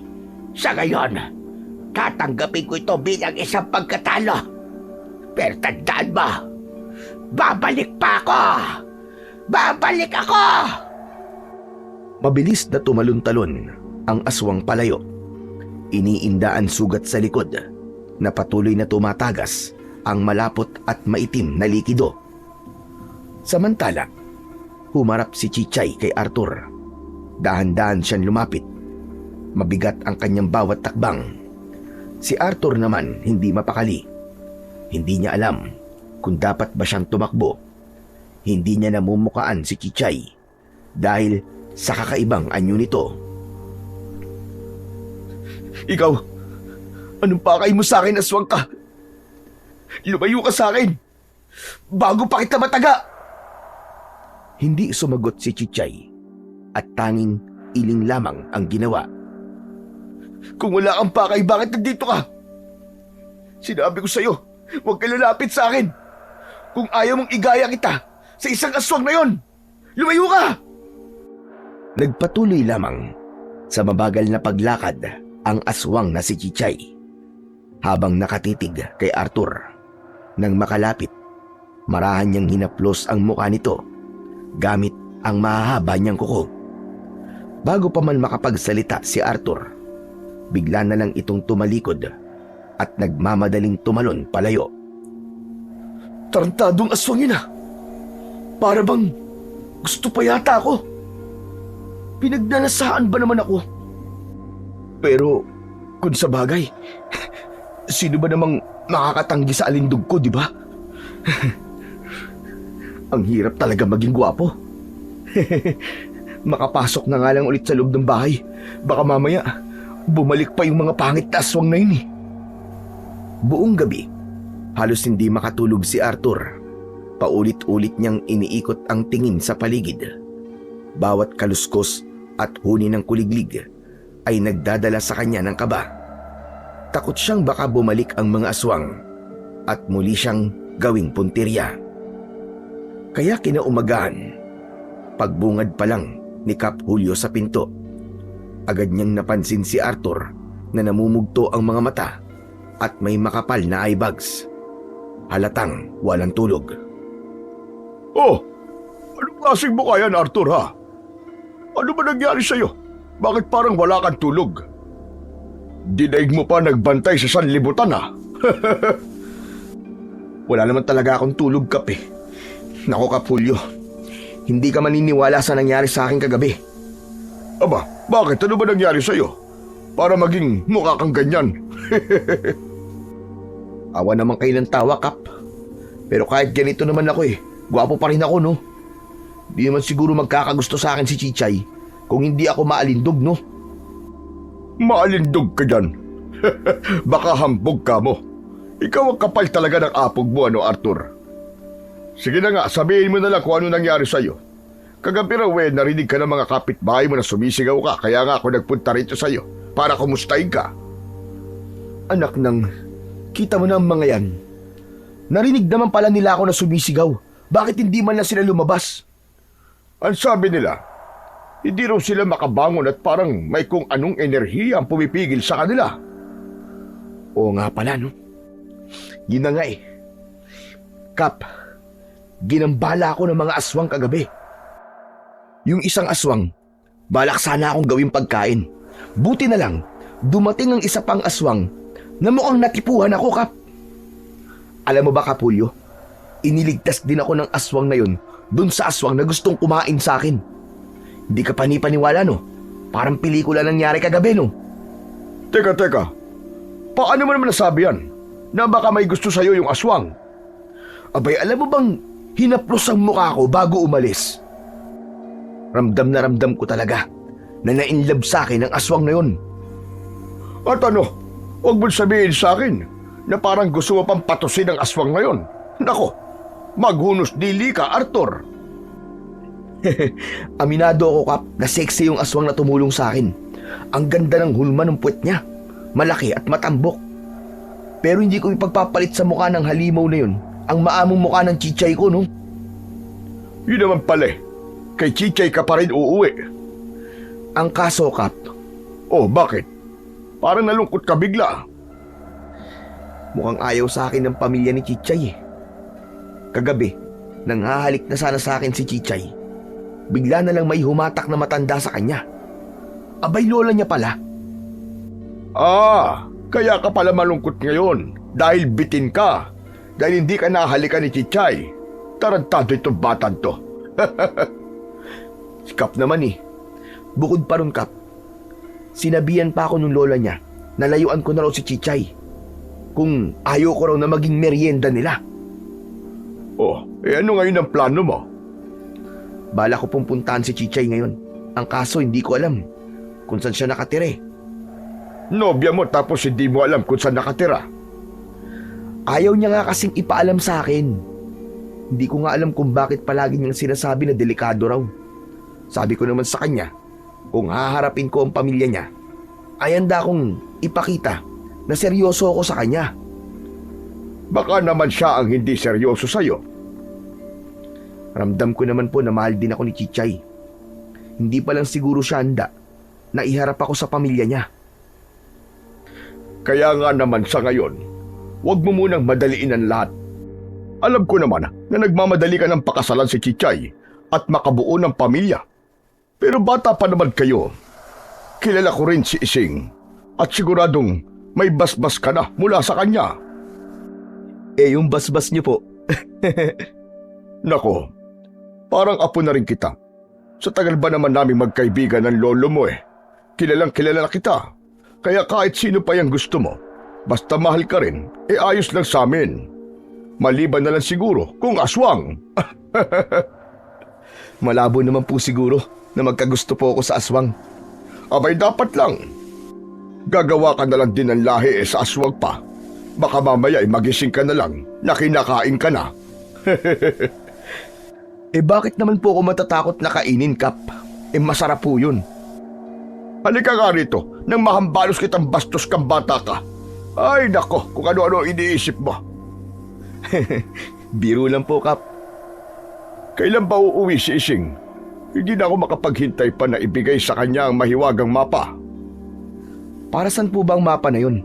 sa ngayon, tatanggapin ko ito bilang isang pagkatalo. Pero tandaan mo, babalik pa ako! Babalik ako! Mabilis na tumalon-talon ang aswang palayo. Iniinda ang sugat sa likod na patuloy na tumatagas ang malapot at maitim na likido. Samantala, humarap si Chichay kay Arthur. Dahan-dahan siyang lumapit. Mabigat ang kanyang bawat takbang. Si Arthur naman hindi mapakali. Hindi niya alam kung dapat ba siyang tumakbo. Hindi niya namumukaan si Chichay dahil sa kakaibang anyo nito. Ikaw, anong pakay mo sa akin, aswang ka? Lumayo ka sa akin bago pa kita mataga! Hindi sumagot si Chichay at tanging iling lamang ang ginawa. Kung wala kang pakay, bakit nandito ka? Sinabi ko sa'yo, huwag ka lalapit sa akin. Kung ayaw mong igaya kita sa isang aswang na yon, lumayo ka! Nagpatuloy lamang sa mabagal na paglakad ang aswang na si Chichay habang nakatitig kay Arthur. Nang makalapit, marahan niyang hinaplos ang mukha nito gamit ang mahahaba niyang kuko. Bago pa man makapagsalita si Arthur, bigla na lang itong tumalikod at nagmamadaling tumalon palayo. Tarantadong aswang yun ah! Para bang Gusto pa yata ako. Pinagnanasaan ba naman ako? Pero, kung sa bagay, sino ba namang makakatanggi sa alindog ko, di ba? Ang hirap talaga maging gwapo. Makapasok na nga lang ulit sa loob ng bahay. Baka mamaya, bumalik pa yung mga pangit na aswang na yun eh. Buong gabi, halos hindi makatulog si Arthur. Paulit-ulit niyang iniikot ang tingin sa paligid. Bawat kaluskos at huni ng kuliglig ay nagdadala sa kanya ng kaba. Takot siyang baka bumalik ang mga aswang at muli siyang gawing puntirya. Kaya kinaumagahan, pagbungad pa lang ni Kap Julio sa pinto, agad niyang napansin si Arthur na namumugto ang mga mata at may makapal na eye bags. Halatang walang tulog. Oh, anong klaseng mukha yan, Arthur, ha? Ano ba nangyari sa'yo? Bakit parang wala kang tulog? Dinaig mo pa nagbantay sa sanlibutan, ha? Wala naman talaga akong tulog, Kap eh. Nako, Kap Julio, hindi ka maniniwala sa nangyari sa akin kagabi. Aba, bakit? Ano ba nangyari sa'yo? Para maging mukha kang ganyan. Awa naman kayo ng tawa, Kap. Pero kahit ganito naman ako eh, gwapo pa rin ako, no? Di naman siguro magkakagusto sa akin si Chichay kung hindi ako maalindog, no? Maalindog ka dyan. Baka hambog ka mo. Ikaw ang kapal talaga ng apog mo, ano, Arthur? Sige na nga, sabihin mo na lang kung ano nangyari sa'yo. Kagabi raw narinig ka ng mga kapitbahay mo na sumisigaw ka, kaya nga ako nagpunta rito sa'yo para kumustahin ka. Anak ng, kita mo na ang mga yan. Narinig naman pala nila ako na sumisigaw. Bakit hindi man lang sila lumabas? Ang sabi nila, hindi raw sila makabangon at parang may kung anong enerhiya ang pumipigil sa kanila. Oo nga pala, no? Yun na nga eh. Kap, ginambala ako ng mga aswang kagabi. Yung isang aswang, balak sana akong gawing pagkain. Buti na lang, dumating ang isa pang aswang na mukhang natipuhan ako, Kap. Alam mo ba, Kap Julio, iniligtas din ako ng aswang na yun dun sa aswang na gustong kumain sa akin. Hindi ka panipaniwala, no? Parang pelikula nangyari kagabi, no? Teka, paano mo naman nasabi yan? Na baka may gusto sa'yo yung aswang? Abay, alam mo bang hinaplos ang mukha ko bago umalis? Ramdam na ramdam ko talaga na nainlove sa akin ang aswang na yun. At ano, huwag mo sabihin sa akin na parang gusto mo pang patusin ang aswang na yun. Nako, maghunos dili ka, Arthur. Aminado ako, Kap, na sexy yung aswang na tumulong sa akin. Ang ganda ng hulma ng puwet niya, malaki at matambok. Pero hindi ko ipagpapalit sa mukha ng halimaw na yun ang maamong mukha ng Chichay ko, no? Yun naman pala, kay Chichay ka pa rin uuwi. Ang kaso, Kap, Oh, bakit? Parang nalungkot ka bigla. mukhang ayaw sa akin ng pamilya ni Chichay eh. Kagabi, nang hahalik na sana sa akin si Chichay, bigla na lang may humatak na matanda sa kanya. Abay, lola niya pala. Ah, kaya ka pala malungkot ngayon dahil bitin ka. Dahil hindi ka nahalikan ni Chichay. Tarantado itong batang to. Si Kap naman eh. Bukod pa ron, Kap, sinabihan pa ako nung lola niya na layuan ko na raw si Chichay kung ayaw ko raw na maging merienda nila. Oh, ano ngayon ang plano mo? Bala ko pong puntahan si Chichay ngayon. Ang kaso hindi ko alam kung saan siya nakatire. Nobya mo tapos hindi mo alam kung saan nakatira. Ayaw niya nga kasing ipaalam sa akin. Hindi ko nga alam kung bakit palagi niyang sinasabi na delikado raw. Sabi ko naman sa kanya, kung haharapin ko ang pamilya niya, ay handa akong ipakita na seryoso ako sa kanya. Baka naman siya ang hindi seryoso sa'yo. Ramdam ko naman po na mahal din ako ni Chichay. Hindi pa lang siguro siya handa na iharap ako sa pamilya niya. Kaya nga naman sa ngayon, huwag mo munang madaliin ang lahat. Alam ko naman na nagmamadali ka ng pakasalan si Chichay at makabuo ng pamilya. Pero bata pa naman kayo. Kilala ko rin si Ising at siguradong may basbas ka na mula sa kanya. Eh yung basbas niyo po. Nako, Parang apo na rin kita. Sa tagal ba naman namin magkaibigan ng lolo mo eh. Kilalang kilala na kita. Kaya kahit sino pa yung gusto mo, basta mahal ka rin, ayos lang sa amin. Maliban na lang siguro kung aswang. Malabo naman po siguro na magkagusto po ako sa aswang. Abay dapat lang. Gagawa ka na lang din ng lahi sa aswang pa. Baka mamaya magising ka na lang na kinakain ka na. Bakit naman po ako matatakot na kainin, Kap? Masarap po yun. Halika nga rito nang mahambalos kitang bastos kang bata ka. Ay nako, kung ano-ano iniisip mo. Biro lang po, Kap. Kailan ba uuwi si Ising? Hindi na ako makapaghintay pa na ibigay sa kanya ang mahiwagang mapa. Para saan po ba ang mapa na yun?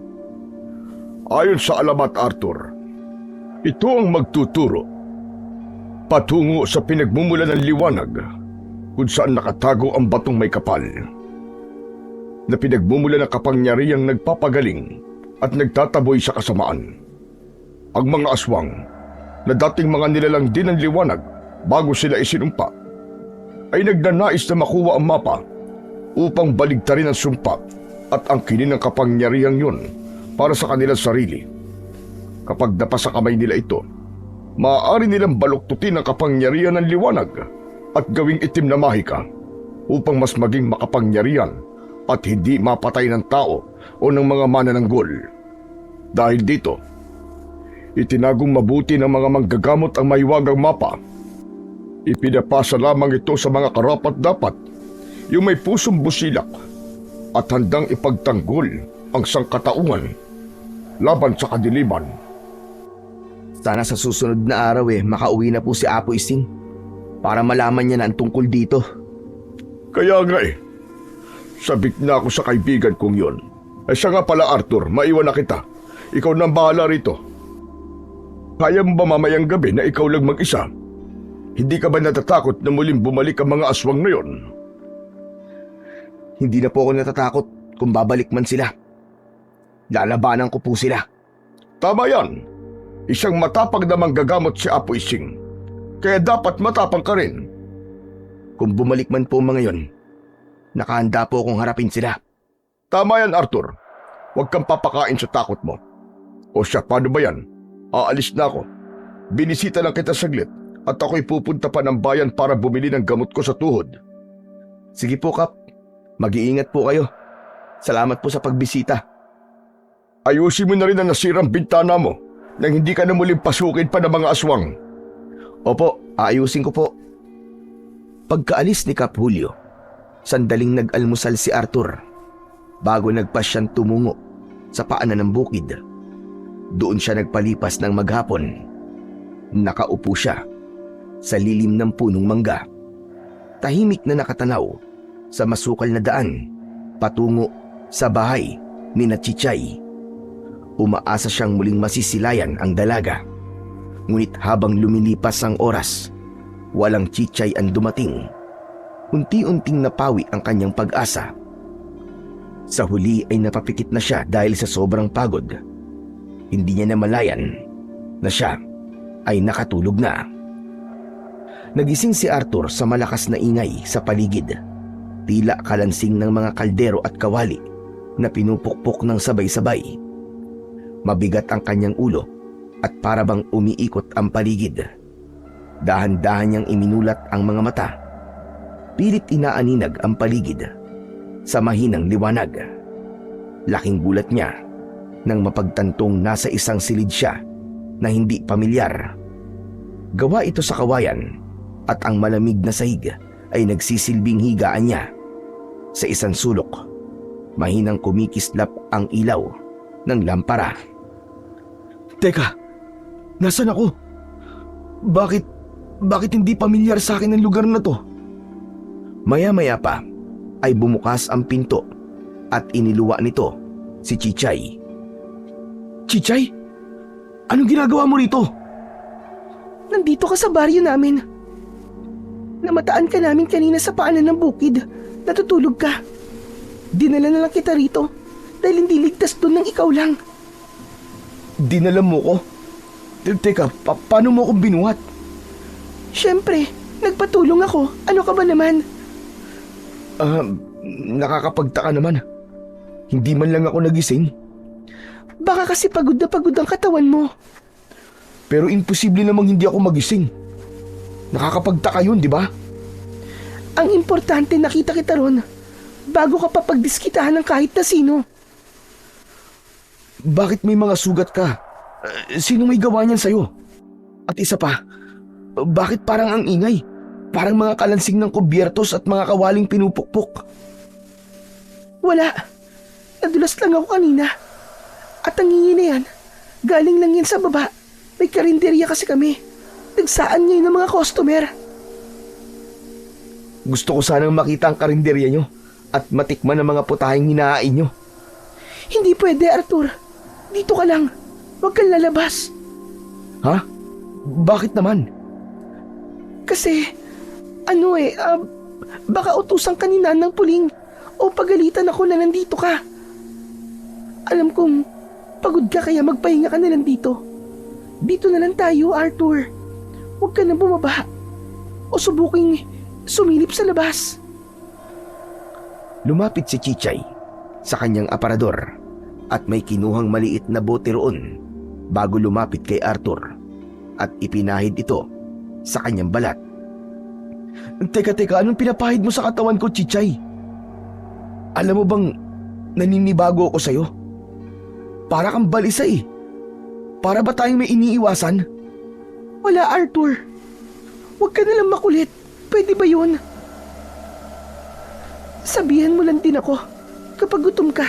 Ayon sa alamat, Arthur, ito ang magtuturo patungo sa pinagmumula ng liwanag kung saan nakatago ang batong may kapal na pinagmumula ng kapangyarihang nagpapagaling at nagtataboy sa kasamaan. Ang mga aswang na dating mga nilalang din ng liwanag bago sila isinumpa ay nagnanais na makuha ang mapa upang baligtarin ang sumpa at angkinin ng kapangyarihang yun para sa kanilang sarili. Kapag napasa kamay nila ito, maaari nilang baluktutin ang kapangyarihan ng liwanag at gawing itim na mahika upang mas maging makapangyarihan at hindi mapatay ng tao o ng mga manananggol. Dahil dito, itinagong mabuti ng mga manggagamot ang mahiwagang mapa. Ipinapasa lamang ito sa mga karapat-dapat, yung may pusong busilak at handang ipagtanggol ang sangkatauhan laban sa kadiliman. Sana sa susunod na araw makauwi na po si Apo Ising para malaman niya na ang tungkol dito. Kaya nga sabik na ako sa kaibigan kong yon. Siya nga pala, Arthur, maiwan na kita. Ikaw nang bahala rito. Kaya mo ba mamayang gabi na ikaw lang mag-isa? Hindi ka ba natatakot na muling bumalik ang mga aswang na yon? Hindi na po ako natatakot kung babalik man sila. Lalabanan ko po sila. Tama yan. Isang matapang na manggagamot si Apo Ising. Kaya dapat matapang ka rin. Kung bumalik man po mga yon, nakahanda po akong harapin sila. Tama yan, Arthur. Huwag kang papakain sa takot mo. O siya, paano ba yan? Aalis na ako. Binisita lang kita saglit at ako'y pupunta pa ng bayan para bumili ng gamot ko sa tuhod. Sige po, Kap. Mag-iingat po kayo. Salamat po sa pagbisita. Ayusin mo na rin ang nasirang bintana mo nang hindi ka na muling pasukin pa ng mga aswang. Opo, aayusin ko po. Pagkaalis ni Kap Julio, sandaling nag-almusal si Arthur bago nagpasyang tumungo sa paanan ng bukid. Doon siya nagpalipas ng maghapon. Nakaupo siya sa lilim ng punong mangga. Tahimik na nakatanaw sa masukal na daan patungo sa bahay ni Chichay. Umaasa siyang muling masisilayan ang dalaga. Ngunit habang lumilipas ang oras, walang Chichay ang dumating. Unti-unting napawi ang kanyang pag-asa. Sa huli ay napapikit na siya dahil sa sobrang pagod. Hindi niya namalayan na siya ay nakatulog na. Nagising si Arthur sa malakas na ingay sa paligid. Tila kalansing ng mga kaldero at kawali na pinupukpok ng sabay-sabay. Mabigat ang kanyang ulo at para bang umiikot ang paligid. Dahan-dahan niyang iminulat ang mga mata. Pilit inaaninag ang paligid sa mahinang liwanag. Laking gulat niya nang mapagtantong nasa isang silid siya na hindi pamilyar. Gawa ito sa kawayan at ang malamig na sahig ay nagsisilbing higaan niya. Sa isang sulok, mahinang kumikislap ang ilaw ng lampara. Teka, nasan ako? Bakit hindi pamilyar sa akin ang lugar na to? Maya-maya pa ay bumukas ang pinto at iniluwa nito si Chichay. Chichay? Anong ginagawa mo rito? Nandito ka sa baryo namin. Namataan ka namin kanina sa paanan ng bukid. Natutulog ka. Dinala na lang kita rito dahil hindi ligtas doon ng ikaw lang. Dinala mo ko? Teka, paano mo akong binuhat? Siyempre, Nagpatulong ako. Ano ka ba naman? Nakakapagtaka naman. Hindi man lang ako nagising. Baka kasi pagod na pagod ang katawan mo. Pero imposible namang hindi ako magising. Nakakapagtaka yun, di ba? Ang importante nakita kita ron bago ka pa pagdiskitahan ng kahit na sino. Bakit may mga sugat ka? Sino may gawa niyan sa'yo? At isa pa, bakit parang ang ingay? Parang mga kalansing ng kubyertos at mga kawaling pinupukpok. Wala. Nadulas lang ako kanina. At ang hingi na yan, galing lang yan sa baba. May karinderya kasi kami. Nagsaan ngayon ng mga customer. Gusto ko sanang makita ang karinderya nyo at matikman ang mga putahing hinahain nyo. Hindi pwede, Arthur. Dito ka lang. Huwag kang lalabas. Ha? Bakit naman? Kasi, baka utusan kanina ng puling o pagalitan ako na nandito ka. Alam kong pagod ka kaya magpahinga ka na lang dito. Dito na lang tayo, Arthur. Huwag ka na bumaba o subuking sumilip sa labas. Lumapit si Chichay sa kanyang aparador at may kinuhang maliit na bote roon bago lumapit kay Arthur at ipinahid ito sa kanyang balat. Teka, anong pinapahid mo sa katawan ko, Chichay? Alam mo bang naninibago ako sa'yo? Para kang balisa eh. Para ba tayong may iniiwasan? Wala, Arthur. Huwag ka na lang makulit. Pwede ba yun? Sabihan mo lang din ako kapag gutom ka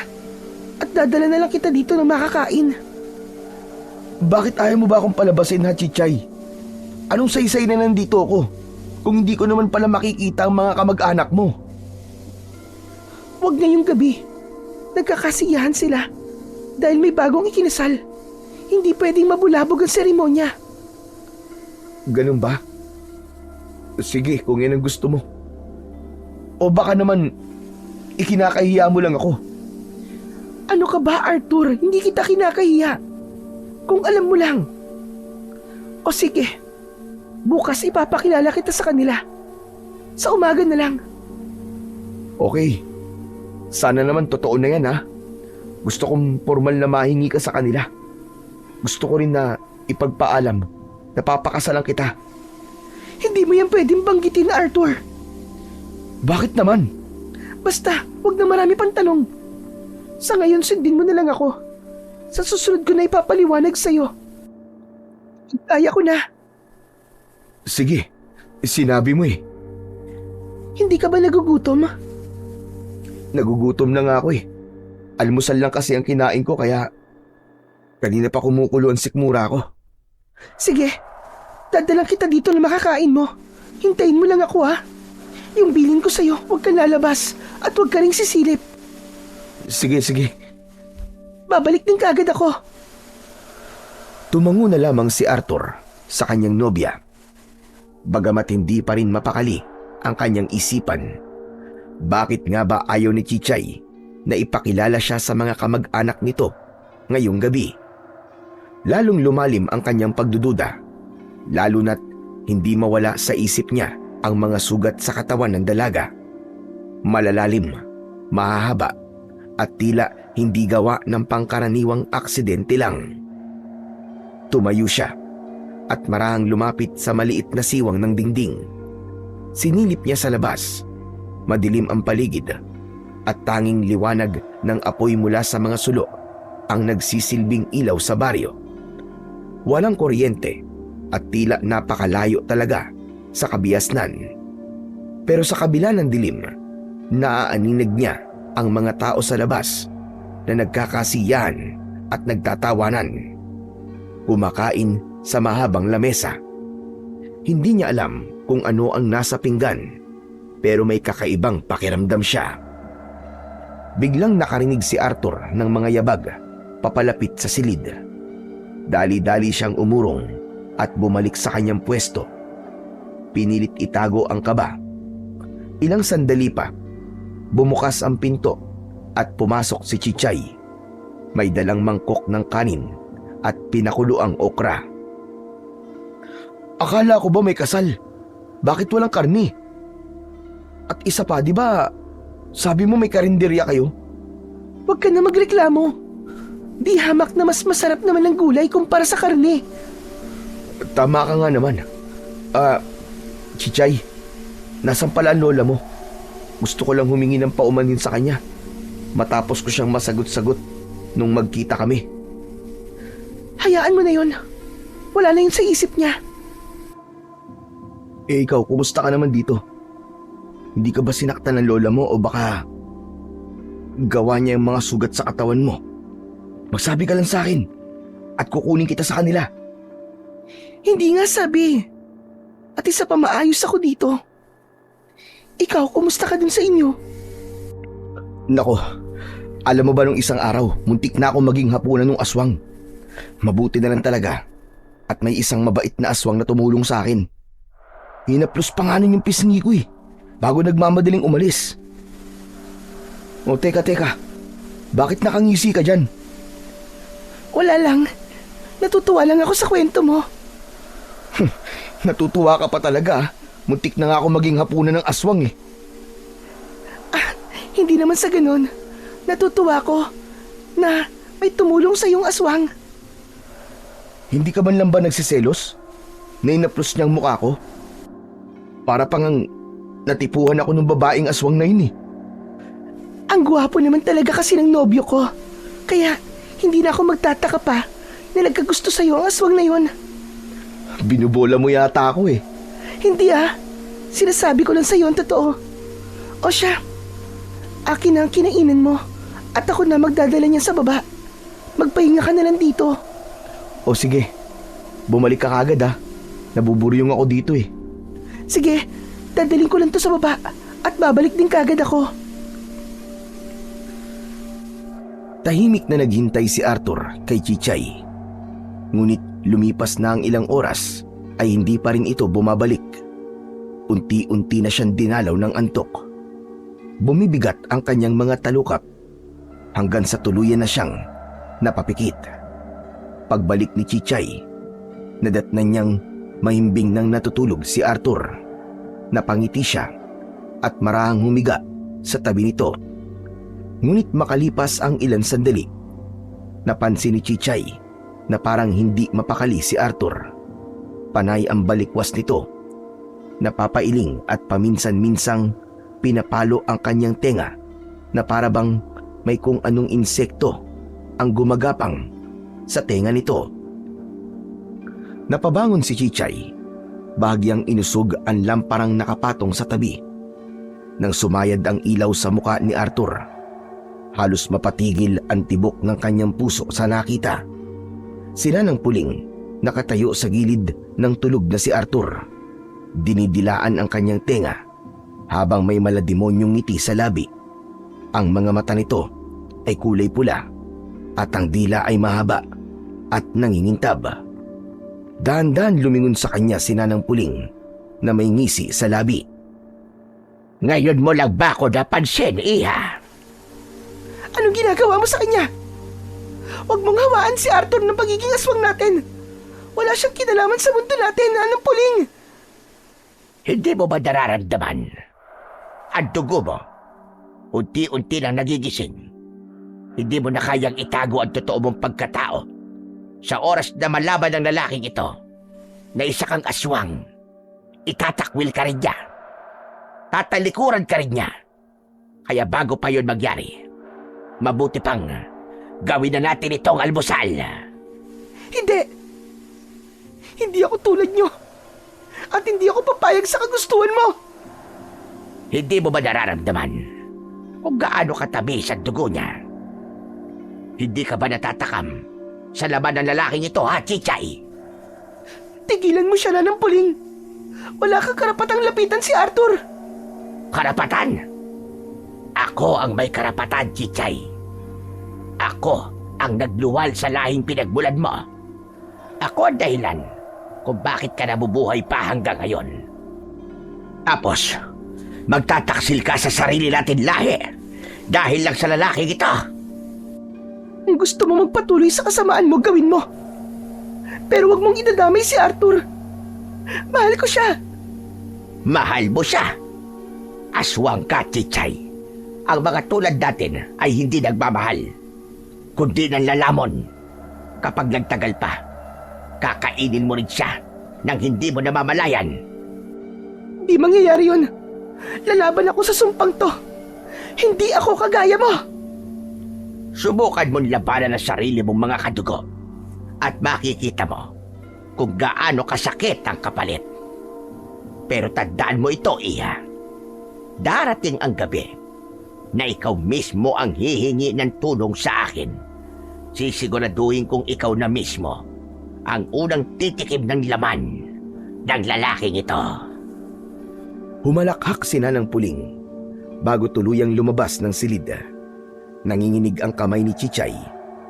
at dadala na lang kita dito ng makakain. Bakit ayaw mo ba akong palabasin, ha, Chichay? Anong saysay na nandito ako kung hindi ko naman pala makikita ang mga kamag-anak mo? Huwag ngayong gabi. Nagkakasiyahan sila dahil may bagong ikinasal. Hindi pwedeng mabulabog ang seremonya. Ganun ba? Sige, kung yan ang gusto mo. O baka naman, ikinakahiya mo lang ako. Ano ka ba, Arthur? Hindi kita kinakahiya. Kung alam mo lang. O sige, bukas ipapakilala kita sa kanila. Sa umaga na lang. Okay. Sana naman totoo na yan, ha? Gusto kong formal na mahingi ka sa kanila. Gusto ko rin na ipagpaalam na papakasalan kita. Hindi mo yan pwedeng banggitin, Arthur. Bakit naman? Basta, wag na marami pang tanong. Sa ngayon, sundin mo na lang ako. Sa susunod ko na ipapaliwanag sa'yo. Kaya ko na. Sige, sinabi mo eh. Hindi ka ba nagugutom? Nagugutom na nga ako eh. Almusal lang kasi ang kinain ko kaya kanina pa kumukulo ang sikmura ko. Sige, dadalang kita dito na makakain mo. Hintayin mo lang ako, ha? Yung bilin ko sa'yo, huwag kang lalabas at huwag ka ring sisilip. Sige. Babalik din kaagad ako. Tumango na lamang si Arthur sa kanyang nobya. Bagamat hindi pa rin mapakali ang kanyang isipan. Bakit nga ba ayaw ni Chichay na ipakilala siya sa mga kamag-anak nito ngayong gabi? Lalong lumalim ang kanyang pagdududa, lalo na't hindi mawala sa isip niya ang mga sugat sa katawan ng dalaga. Malalalim, mahahaba, at tila hindi gawa ng pangkaraniwang aksidente lang. Tumayo siya at marahang lumapit sa maliit na siwang ng dingding. Sinilip niya sa labas. Madilim ang paligid at tanging liwanag ng apoy mula sa mga sulo ang nagsisilbing ilaw sa baryo. Walang kuryente at tila napakalayo talaga sa kabiasnan. Pero sa kabila ng dilim, naaaninag niya ang mga tao sa labas na nagkakasiyahan at nagtatawanan. Kumakain sa mahabang lamesa. Hindi niya alam kung ano ang nasa pinggan, pero may kakaibang pakiramdam siya. Biglang nakarinig si Arthur ng mga yabag papalapit sa silid. Dali-dali siyang umurong at bumalik sa kanyang pwesto. Pinilit itago ang kaba. Ilang sandali pa, bumukas ang pinto at pumasok si Chichay. May dalang mangkok ng kanin at pinakulo ang okra. Akala ko ba may kasal? Bakit walang karne? At isa pa, di ba, sabi mo may karinderya kayo? Huwag ka na magreklamo. Di hamak na mas masarap naman ang gulay kumpara sa karne. Tama ka nga naman. Chichay, nasan pala ang lola mo? Gusto ko lang humingi ng paumanhin sa kanya. Matapos ko siyang masagot-sagot nung magkita kami. Hayaan mo na yon. Wala na yun sa isip niya. Eh ikaw, kumusta ka naman dito? Hindi ka ba sinaktan ng lola mo o baka gawa niya yung mga sugat sa katawan mo? Magsabi ka lang sa akin at kukunin kita sa kanila. Hindi nga sabi. At isa pa, maayos ako dito. Ikaw, kumusta ka dun sa inyo? Nako, alam mo ba nung isang araw, muntik na ako maging hapunan ng aswang. Mabuti na lang talaga at may isang mabait na aswang na tumulong sa akin. Hinaplos pa nga nun yung pisngi ko bago nagmamadaling umalis. O teka, bakit nakangisi ka dyan? Wala lang. Natutuwa lang ako sa kwento mo. Natutuwa ka pa talaga. Muntik na nga ako maging hapunan ng aswang Hindi naman sa ganun. Natutuwa ko na may tumulong sa iyong aswang. Hindi ka man lang ba nagsiselos? Na inaplos niyang mukha ko? Para pang natipuhan ako ng babaeng aswang na yun Ang gwapo naman talaga kasi ng nobyo ko. Kaya hindi na ako magtataka pa na nagkagusto sa iyo ang aswang na yun. Binubola mo yata ako Hindi Sinasabi ko lang sa iyo ang totoo. O siya, akin na ang kinainan mo at ako na magdadala niya sa baba. Magpahinga ka na lang dito. O sige, bumalik ka kagad Nabuburyong ako dito Sige, dadalhin ko lang to sa baba at babalik din kagad ako. Tahimik na naghintay si Arthur kay Chichay. Ngunit lumipas na ang ilang oras ay hindi pa rin ito bumabalik. Unti-unti na siyang dinalaw ng antok. Bumibigat ang kanyang mga talukap hanggang sa tuluyan na siyang napapikit. Pagbalik ni Chichay, nadatnan niyang mahimbing nang natutulog si Arthur. Napangiti siya at marahang humiga sa tabi nito. Ngunit makalipas ang ilang sandali, napansin ni Chichay na parang hindi mapakali si Arthur. Panay ang balikwas nito. Napapailing at paminsan-minsang pinapalo ang kanyang tenga na para bang may kung anong insekto ang gumagapang sa tenga nito. Napabangon si Chichay. Bahagyang inusog ang lamparang nakapatong sa tabi. Nang sumayad ang ilaw sa muka ni Arthur, halos mapatigil ang tibok ng kanyang puso sa nakita. Sila ng puling nakatayo sa gilid ng tulog na si Arthur. Dinidilaan ang kanyang tenga habang may malademonyong ngiti sa labi. Ang mga mata nito ay kulay pula at ang dila ay mahaba at nangingintab. Dahan-dahan lumingon sa kanya si Nanang Puling na may ngisi sa labi. Ngayon mo lang ba ako napansin, Iha? Anong ginagawa mo sa kanya? Huwag mong hawaan si Arthur ng pagiging aswang natin. Wala siyang kinalaman sa mundo natin, Nanang Puling. Hindi mo ba nararamdaman? Ang dugo mo, unti-unti lang nagigising. Hindi mo na kayang itago ang totoo mong pagkatao. Sa oras na malaman ng lalaking ito na isa kang aswang, itatakwil ka rin niya. Tatalikuran ka rin niya. Kaya bago pa yun magyari, mabuti pang gawin na natin itong almusal. Hindi. Hindi ako tulad nyo. At hindi ako papayag sa kagustuhan mo. Hindi mo ba nararamdaman kung gaano katabi sa dugo niya? Hindi ka ba natatakam sa laman ng lalaking ito, ha, Chichay? Tigilan mo siya, Nanang Puling. Wala kang karapatang lapitan si Arthur. Karapatan? Ako ang may karapatan, Chichay. Ako ang nagluwal sa lahing pinagmulan mo. Ako ang dahilan kung bakit ka nabubuhay pa hanggang ngayon. Tapos, magtataksil ka sa sarili natin lahi dahil lang sa lalaking ito. Kung gusto mo magpatuloy sa kasamaan mo, gawin mo. Pero wag mong idadamay si Arthur. Mahal ko siya. Mahal mo siya. Aswang ka, Chichay. Ang mga tulad natin ay hindi nagmamahal, kundi nanlalamon. Kapag nagtagal pa, kakainin mo rin siya nang hindi mo namamalayan. Di mangyayari yun. Lalaban ako sa sumpang to. Hindi ako kagaya mo. Subukan mong labanan ang sarili mong mga kadugo at makikita mo kung gaano kasakit ang kapalit. Pero tandaan mo ito, Iha. Darating ang gabi na ikaw mismo ang hihingi ng tulong sa akin. Sisiguraduhin kong ikaw na mismo ang unang titikim ng laman ng lalaking ito. Humalakhak si Nanang Puling bago tuluyang lumabas ng silid. Nanginginig ang kamay ni Chichay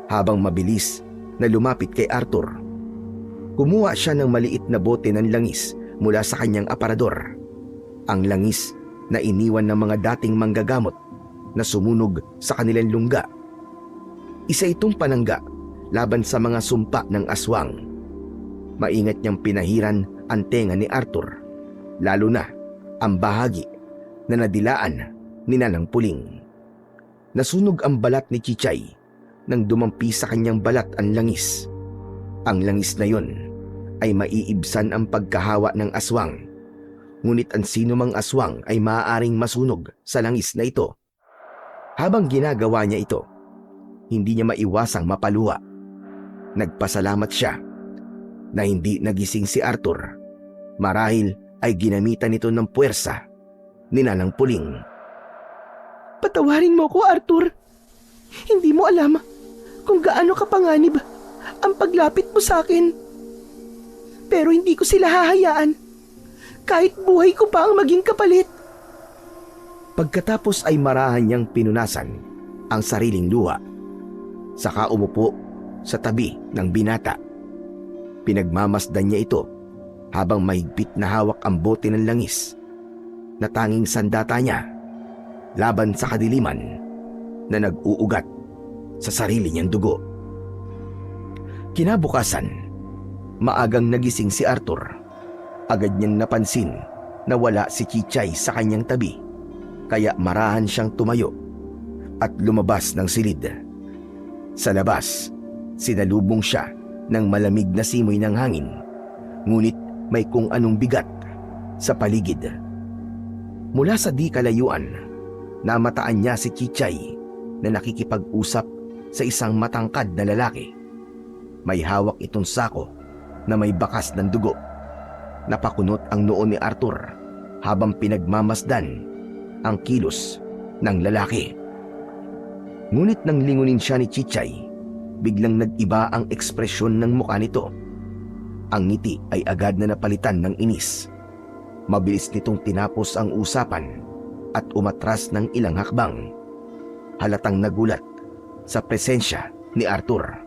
habang mabilis na lumapit kay Arthur. Kumuha siya ng maliit na bote ng langis mula sa kanyang aparador. Ang langis na iniwan ng mga dating manggagamot na sumunog sa kanilang lungga. Isa itong panangga laban sa mga sumpa ng aswang. Maingat niyang pinahiran ang tenga ni Arthur, lalo na ang bahagi na nadilaan ni Nanang Puling. Nasunog ang balat ni Chichay nang dumampi sa kanyang balat ang langis. Ang langis na yon ay maiibsan ang pagkahawa ng aswang. Ngunit ang sino mang aswang ay maaaring masunog sa langis na ito. Habang ginagawa niya ito, hindi niya maiwasang mapaluha. Nagpasalamat siya na hindi nagising si Arthur. Marahil ay ginamitan nito ng puwersa ni Nanang Puling. Patawarin mo ko, Arthur. Hindi mo alam kung gaano kapanganib ang paglapit mo sa akin. Pero hindi ko sila hahayaan kahit buhay ko pa ang maging kapalit. Pagkatapos ay marahan niyang pinunasan ang sariling luha. Saka umupo sa tabi ng binata. Pinagmamasdan niya ito habang mahigpit na hawak ang bote ng langis na tanging sandata niya laban sa kadiliman na nag-uugat sa sarili niyang dugo. Kinabukasan, maagang nagising si Arthur. Agad niyang napansin na wala si Chichay sa kanyang tabi, kaya marahan siyang tumayo at lumabas ng silid. Sa labas, sinalubong siya ng malamig na simoy ng hangin, ngunit may kung anong bigat sa paligid. Mula sa di kalayuan, namataan niya si Chichay na nakikipag-usap sa isang matangkad na lalaki. May hawak itong sako na may bakas ng dugo. Napakunot ang noo ni Arthur habang pinagmamasdan ang kilos ng lalaki. Ngunit nang lingunin siya ni Chichay, biglang nag-iba ang ekspresyon ng mukha nito. Ang ngiti ay agad na napalitan ng inis. Mabilis nitong tinapos ang usapan at umatras ng ilang hakbang. Halatang nagulat sa presensya ni Arthur.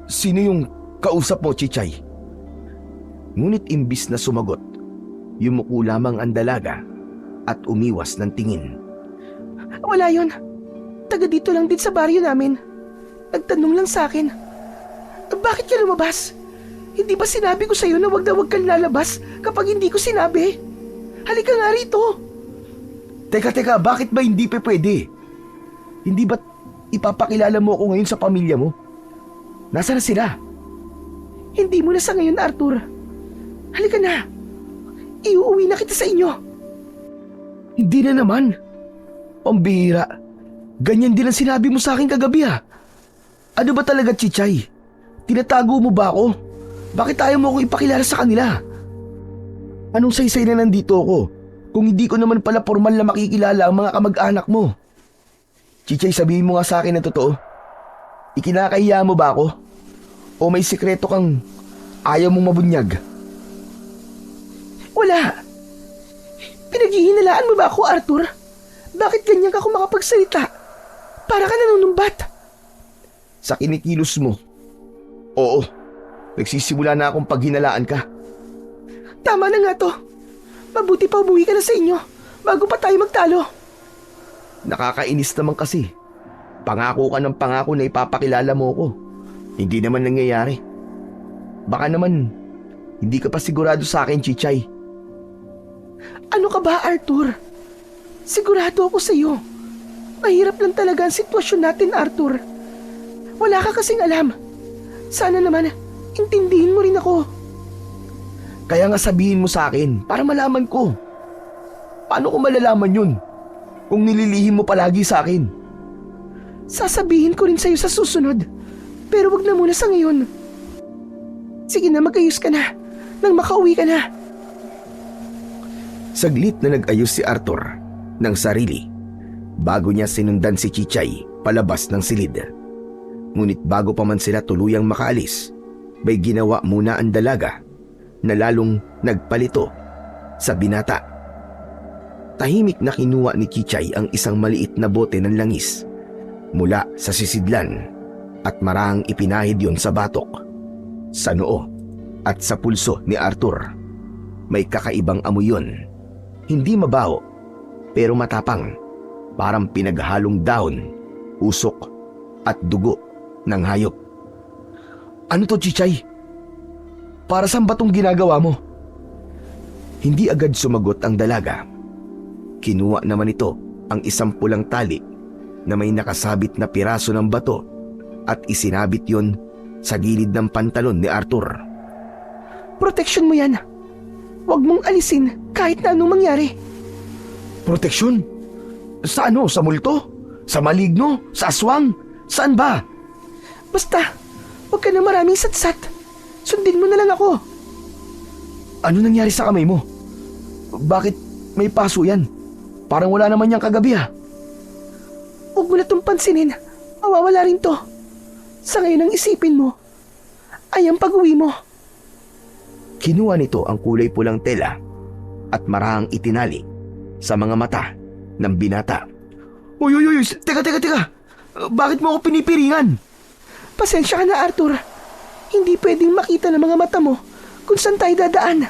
Sino yung kausap mo, Chichay? Ngunit imbis na sumagot, yumuko lamang ang dalaga at umiwas ng tingin. Wala yun. Taga dito lang din sa baryo namin. Nagtanong lang sa akin. Bakit ka lumabas? Hindi ba sinabi ko sa'yo na wag kang lalabas kapag hindi ko sinabi? Halika nga rito. Teka, bakit ba hindi pa pwede? Hindi ba't ipapakilala mo ako ngayon sa pamilya mo? Nasaan na sila? Hindi mo na sa ngayon, Arthur. Halika na. Iuuwi na kita sa inyo. Hindi na naman. Pambihira. Ganyan din ang sinabi mo sa akin kagabi ha. Ano ba talaga, Chichay? Tinatago mo ba ako? Bakit ayaw mo akong ipakilala sa kanila? Anong saysay na nandito ako kung hindi ko naman pala formal na makikilala ang mga kamag-anak mo? Chichay, sabihin mo nga sa akin na totoo. Ikinakahiya mo ba ako? O may sikreto kang ayaw mong mabunyag? Wala. Pinaghihinalaan mo ba ako, Arthur? Bakit ganyan ka kung makapagsalita? Para ka nanunumbat. Sa kinikilos mo. Oo, nagsisimula na akong paghinalaan ka. Tama na nga to. Mabuti pa umuwi ka na sa inyo bago pa tayo magtalo. Nakakainis naman kasi. Pangako ka ng pangako na ipapakilala mo ko. Hindi naman nangyayari. Baka naman, hindi ka pa sigurado sa akin, Chichay. Ano ka ba, Arthur? Sigurado ako sa'yo. Mahirap lang talaga ang sitwasyon natin, Arthur. Wala ka kasing alam. Sana naman, intindihin mo rin ako. Kaya nga sabihin mo sa akin para malaman ko. Paano ko malalaman yun kung nililihim mo palagi sa akin? Sasabihin ko rin sa'yo sa susunod. Pero wag na muna sa ngayon. Sige na, mag-ayos ka na. Nang makauwi ka na. Saglit na nag-ayos si Arthur ng sarili bago niya sinundan si Chichay palabas ng silid. Ngunit bago pa man sila tuluyang makaalis, may ginawa muna ang dalaga na lalong nagpalito sa binata. Tahimik na kinuha ni Chichay ang isang maliit na bote ng langis mula sa sisidlan at marahang ipinahid yon sa batok, sa noo at sa pulso ni Arthur. May kakaibang amoy yon. Hindi mabaho pero matapang, parang pinaghalong dahon, usok at dugo ng hayop. Ano to, Chichay? Para saan ba tong ginagawa mo? Hindi agad sumagot ang dalaga. Kinuha naman ito ang isang pulang tali na may nakasabit na piraso ng bato at isinabit yon sa gilid ng pantalon ni Arthur. Protection mo yan. Huwag mong alisin kahit na anong mangyari. Proteksyon? Sa ano? Sa multo? Sa maligno? Sa aswang? Saan ba? Basta, huwag ka na maraming satsat. Sundin mo na lang ako. Ano nangyari sa kamay mo? Bakit may paso yan? Parang wala naman yang kagabi ah. Huwag mo na itong pansinin. Mawawala rin to. Sa ngayon ang isipin mo ay ang pag-uwi mo. Kinuha nito ang kulay pulang tela at marahang itinali sa mga mata ng binata. Uy, teka. Bakit mo ako pinipiringan? Pasensya ka na, Arthur. Hindi pwedeng makita ng mga mata mo kung saan tayo dadaan.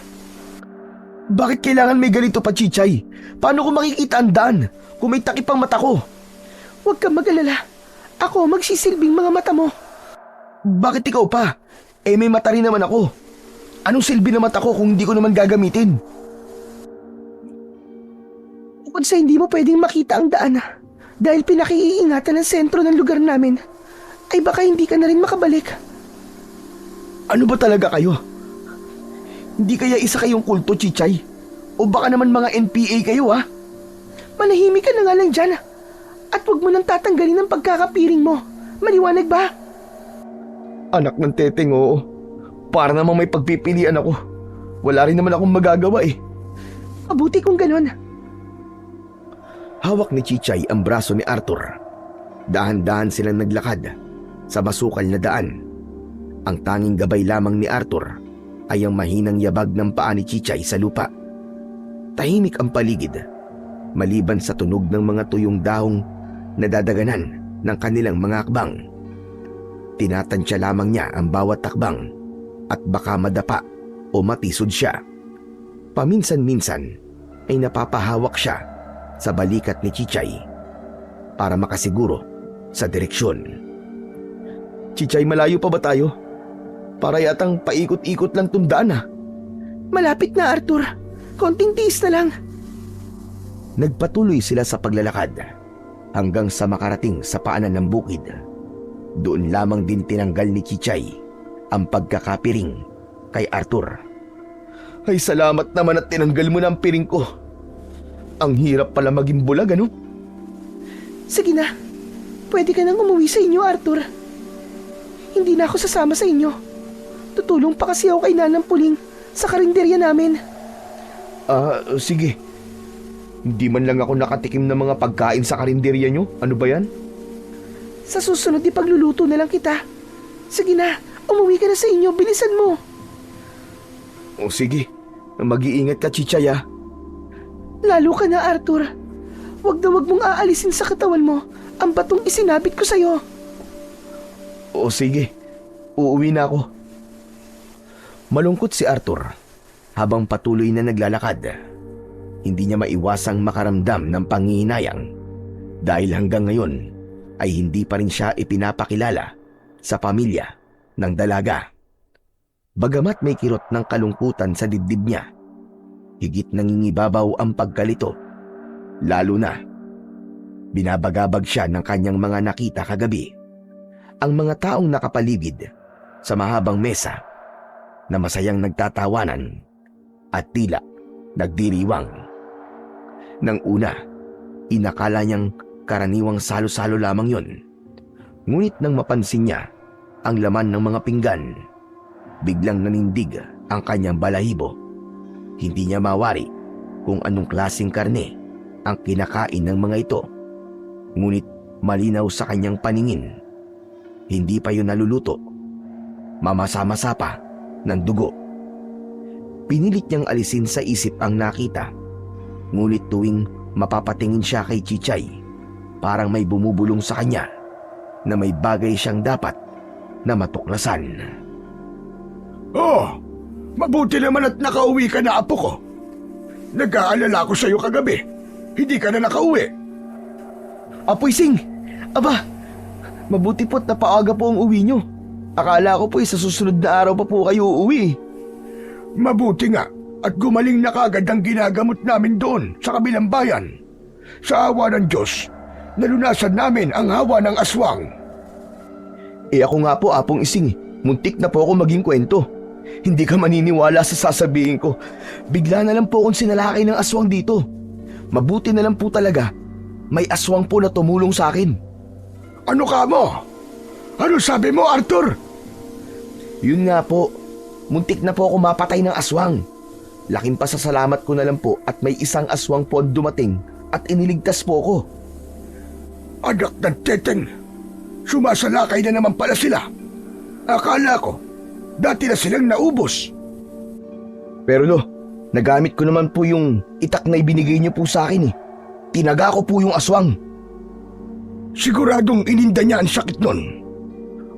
Bakit kailangan may ganito pa, Chichay? Paano ko makikita ang daan kung may takip ang mata ko? Huwag kang mag-alala. Ako magsisilbing mga mata mo. Bakit ikaw pa? Eh may mata rin naman ako. Anong silbi na mata ko kung hindi ko naman gagamitin? Bukod sa hindi mo pwedeng makita ang daan dahil pinakiiingatan ng sentro ng lugar namin, ay baka hindi ka na rin makabalik. Ano ba talaga kayo? Hindi kaya isa kayong kulto, Chichay? O baka naman mga NPA kayo, ha? Manahimik ka na nga lang dyan. At huwag mo nang tatanggalin ang pagkakapiring mo. Maliwanag ba? Anak ng teteng, oo. Para namang may pagpipilian ako. Wala rin naman akong magagawa eh. Mabuti kung ganun. Hawak ni Chichay ang braso ni Arthur. Dahan-dahan silang naglakad sa masukal na daan. Ang tanging gabay lamang ni Arthur ay ang mahinang yabag ng paa ni Chichay sa lupa. Tahimik ang paligid, maliban sa tunog ng mga tuyong dahong na dadaganan ng kanilang mga akbang. Tinatansya lamang niya ang bawat takbang at baka madapa o matisod siya. Paminsan-minsan ay napapahawak siya sa balikat ni Chichay para makasiguro sa direksyon. Chichay, malayo pa ba tayo? Para yatang paikot-ikot lang tundaan ah. Malapit na, Arthur. Konting tiis na lang. Nagpatuloy sila sa paglalakad hanggang sa makarating sa paanan ng bukid. Doon lamang din tinanggal ni Chichay ang pagkakapiring kay Arthur. Ay salamat naman at tinanggal mo na ang piring ko. Ang hirap pala maging bulag, ano? Sige na. Pwede ka nang umuwi sa inyo, Arthur. Hindi na ako sasama sa inyo. Tutulong pa kasi ako kay Nanang Puling sa karinderya namin. Sige. Hindi man lang ako nakatikim ng mga pagkain sa karinderya nyo. Ano ba yan? Sa susunod, ipagluluto na lang kita. Sige na, umuwi ka na sa inyo. Bilisan mo. O sige. Mag-iingat ka, Chichay ah. Lalo ka na, Arthur. Wag na wag mong aalisin sa katawan mo ang batong isinabit ko sa'yo. O sige. Uuwi na ako. Malungkot si Arthur habang patuloy na naglalakad. Hindi niya maiwasang makaramdam ng panghihinayang dahil hanggang ngayon ay hindi pa rin siya ipinapakilala sa pamilya ng dalaga. Bagamat may kirot ng kalungkutan sa dibdib niya, Higit nangingibabaw ang pagkalito. Lalo na, binabagabag siya ng kanyang mga nakita kagabi. Ang mga taong nakapaligid sa mahabang mesa na masayang nagtatawanan at tila nagdiriwang. Nang una, inakala niyang karaniwang salo-salo lamang yon. Ngunit nang mapansin niya ang laman ng mga pinggan, biglang nanindig ang kanyang balahibo. Hindi niya mawari kung anong klaseng karne ang kinakain ng mga ito. Ngunit malinaw sa kanyang paningin, hindi pa yun naluluto. Mamasa-masa pa ng dugo. Pinilit niyang alisin sa isip ang nakita. Ngunit tuwing mapapatingin siya kay Chichay, parang may bumubulong sa kanya na may bagay siyang dapat na matuklasan. Oh, mabuti naman at nakauwi ka na, apo ko. Nag-aalala ko sa'yo kagabi. Hindi ka na nakauwi. Apo Ising! Aba, mabuti po't napaaga po ang uwi nyo. Akala ko po sa susunod na araw pa po kayo uuwi. Mabuti nga at gumaling na kagad ang ginagamot namin doon sa kabilang bayan. Sa awa ng Diyos, nalunasan namin ang hawa ng aswang. Ako nga po, Apong Ising, muntik na po ako maging kwento. Hindi ka maniniwala sa sasabihin ko. Bigla na lang po akong sinalakay ng aswang dito. Mabuti na lang po talaga, may aswang po na tumulong sa akin. Ano ka mo? Ano sabi mo, Arthur? Yun nga po, muntik na po ako mapatay ng aswang. Laking pasasalamat ko na lang po at may isang aswang po dumating at iniligtas po ako. Anak ng teteng, sumasalakay na naman pala sila. Akala ko, dati na silang naubos. Pero lo, nagamit ko naman po yung itak na ibinigay niyo po sa akin eh. Tinaga ko po yung aswang. Siguradong ininda niya ang sakit nun.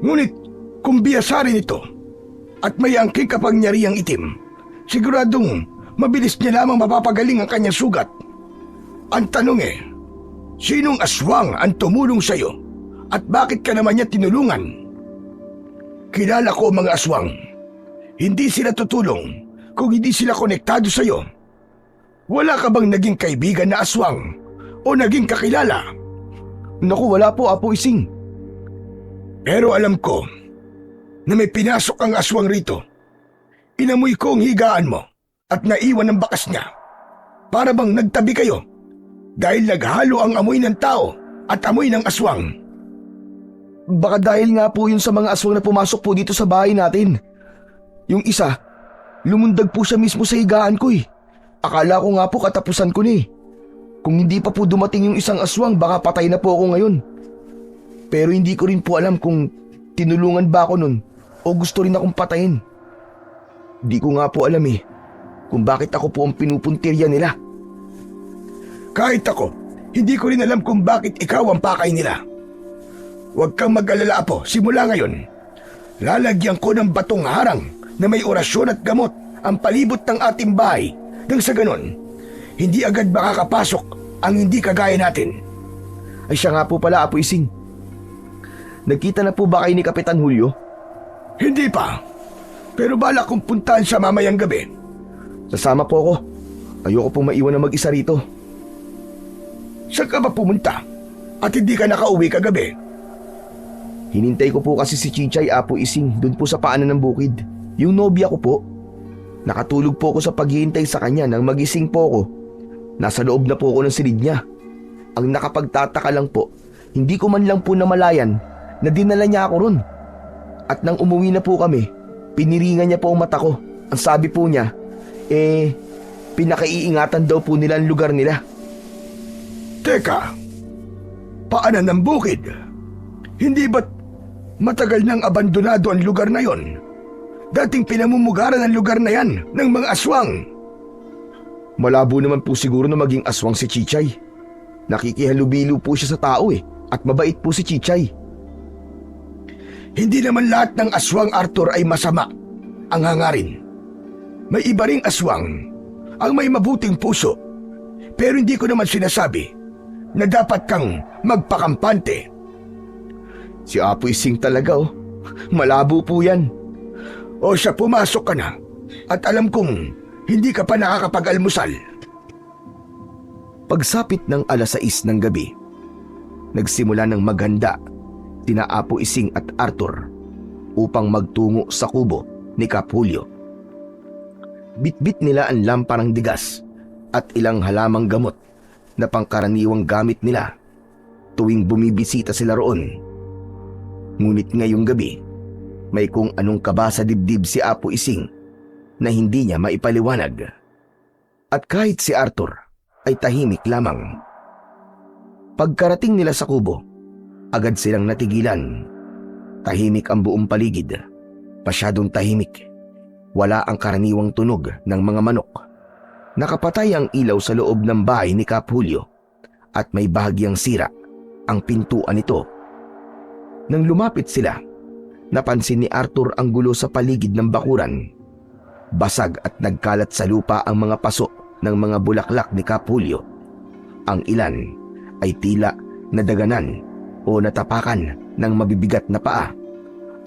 Ngunit kung biyasa rin ito at may angking kapangyarihang itim, siguradong mabilis niya lamang mapapagaling ang kanyang sugat. Ang tanong sinong aswang ang tumulong sa iyo at bakit ka naman niya tinulungan? Kilala ko ang mga aswang. Hindi sila tutulong kung hindi sila konektado sa iyo. Wala ka bang naging kaibigan na aswang o naging kakilala? Naku, wala po, Apo Ising. Pero alam ko na may pinasok ang aswang rito. Inamoy ko ang higaan mo at naiwan ang bakas niya. Para bang nagtabi kayo dahil naghalo ang amoy ng tao at amoy ng aswang. Baka dahil nga po yun sa mga aswang na pumasok po dito sa bahay natin. Yung isa, lumundag po siya mismo sa higaan ko eh. Akala ko nga po katapusan ko na eh. Kung hindi pa po dumating yung isang aswang, baka patay na po ako ngayon. Pero hindi ko rin po alam kung tinulungan ba ako nun o gusto rin akong patayin. Di ko nga po alam kung bakit ako po ang pinupuntirya nila. Kahit ako, hindi ko rin alam kung bakit ikaw ang pakay nila. Huwag kang mag-alala, Apo, simula ngayon. Lalagyan ko ng batong harang na may orasyon at gamot ang palibot ng ating bahay nang sa ganon, hindi agad makakapasok ang hindi kagaya natin. Ay siya nga po pala, Apo Ising. Nagkita na po ba kayo ni Kapitan Julio? Hindi pa, pero bala kong puntahan siya mamayang gabi. Sasama po ako. Ayoko pong maiwan na mag-isa rito. Saan ka ba pumunta at hindi ka nakauwi kagabi? Hinintay ko po kasi si Chichay, Apo Ising, dun po sa paanan ng bukid. Yung nobya ko po. Nakatulog po ako sa paghihintay sa kanya nang magising po ako. Nasa loob na po ako ng silid niya. Ang nakapagtataka lang po, hindi ko man lang po namalayan na dinala niya ako ron. At nang umuwi na po kami, piniringan niya po ang mata ko. Ang sabi po niya, pinakaiingatan daw po nila ang lugar nila. Teka, paanan ng bukid? Hindi ba't matagal nang abandonado ang lugar na yon? Dating pinamumugaran ang lugar na yan ng mga aswang. Malabo naman po siguro na maging aswang si Chichay. Nakikihalubilo po siya sa tao at mabait po si Chichay. Hindi naman lahat ng aswang, Arthur, ay masama ang hangarin. May iba ring aswang ang may mabuting puso. Pero hindi ko naman sinasabi na dapat kang magpakampante. Si Apo Ising talaga Malabo po yan. O siya, pumasok ka na at alam kong Hindi ka pa nakakapag-almusal. Pagsapit ng 6:00 ng gabi, nagsimula ng maghanda sina Apo Ising at Arthur upang magtungo sa kubo ni Kap Julio. Bitbit nila ang lamparang digas at ilang halamang gamot na pangkaraniwang gamit nila tuwing bumibisita sila roon. Ngunit ngayong gabi, may kung anong kaba sa dibdib si Apo Ising na hindi niya maipaliwanag. At kahit si Arthur ay tahimik lamang. Pagkarating nila sa kubo, agad silang natigilan. Tahimik ang buong paligid. Masyadong tahimik. Wala ang karaniwang tunog ng mga manok. Nakapatay ang ilaw sa loob ng bahay ni Kap Julio at may bahagyang sira ang pintuan nito. Nang lumapit sila, napansin ni Arthur ang gulo sa paligid ng bakuran. Basag at nagkalat sa lupa ang mga paso ng mga bulaklak ni Kap Julio. Ang ilan ay tila nadaganan o natapakan ng mabibigat na paa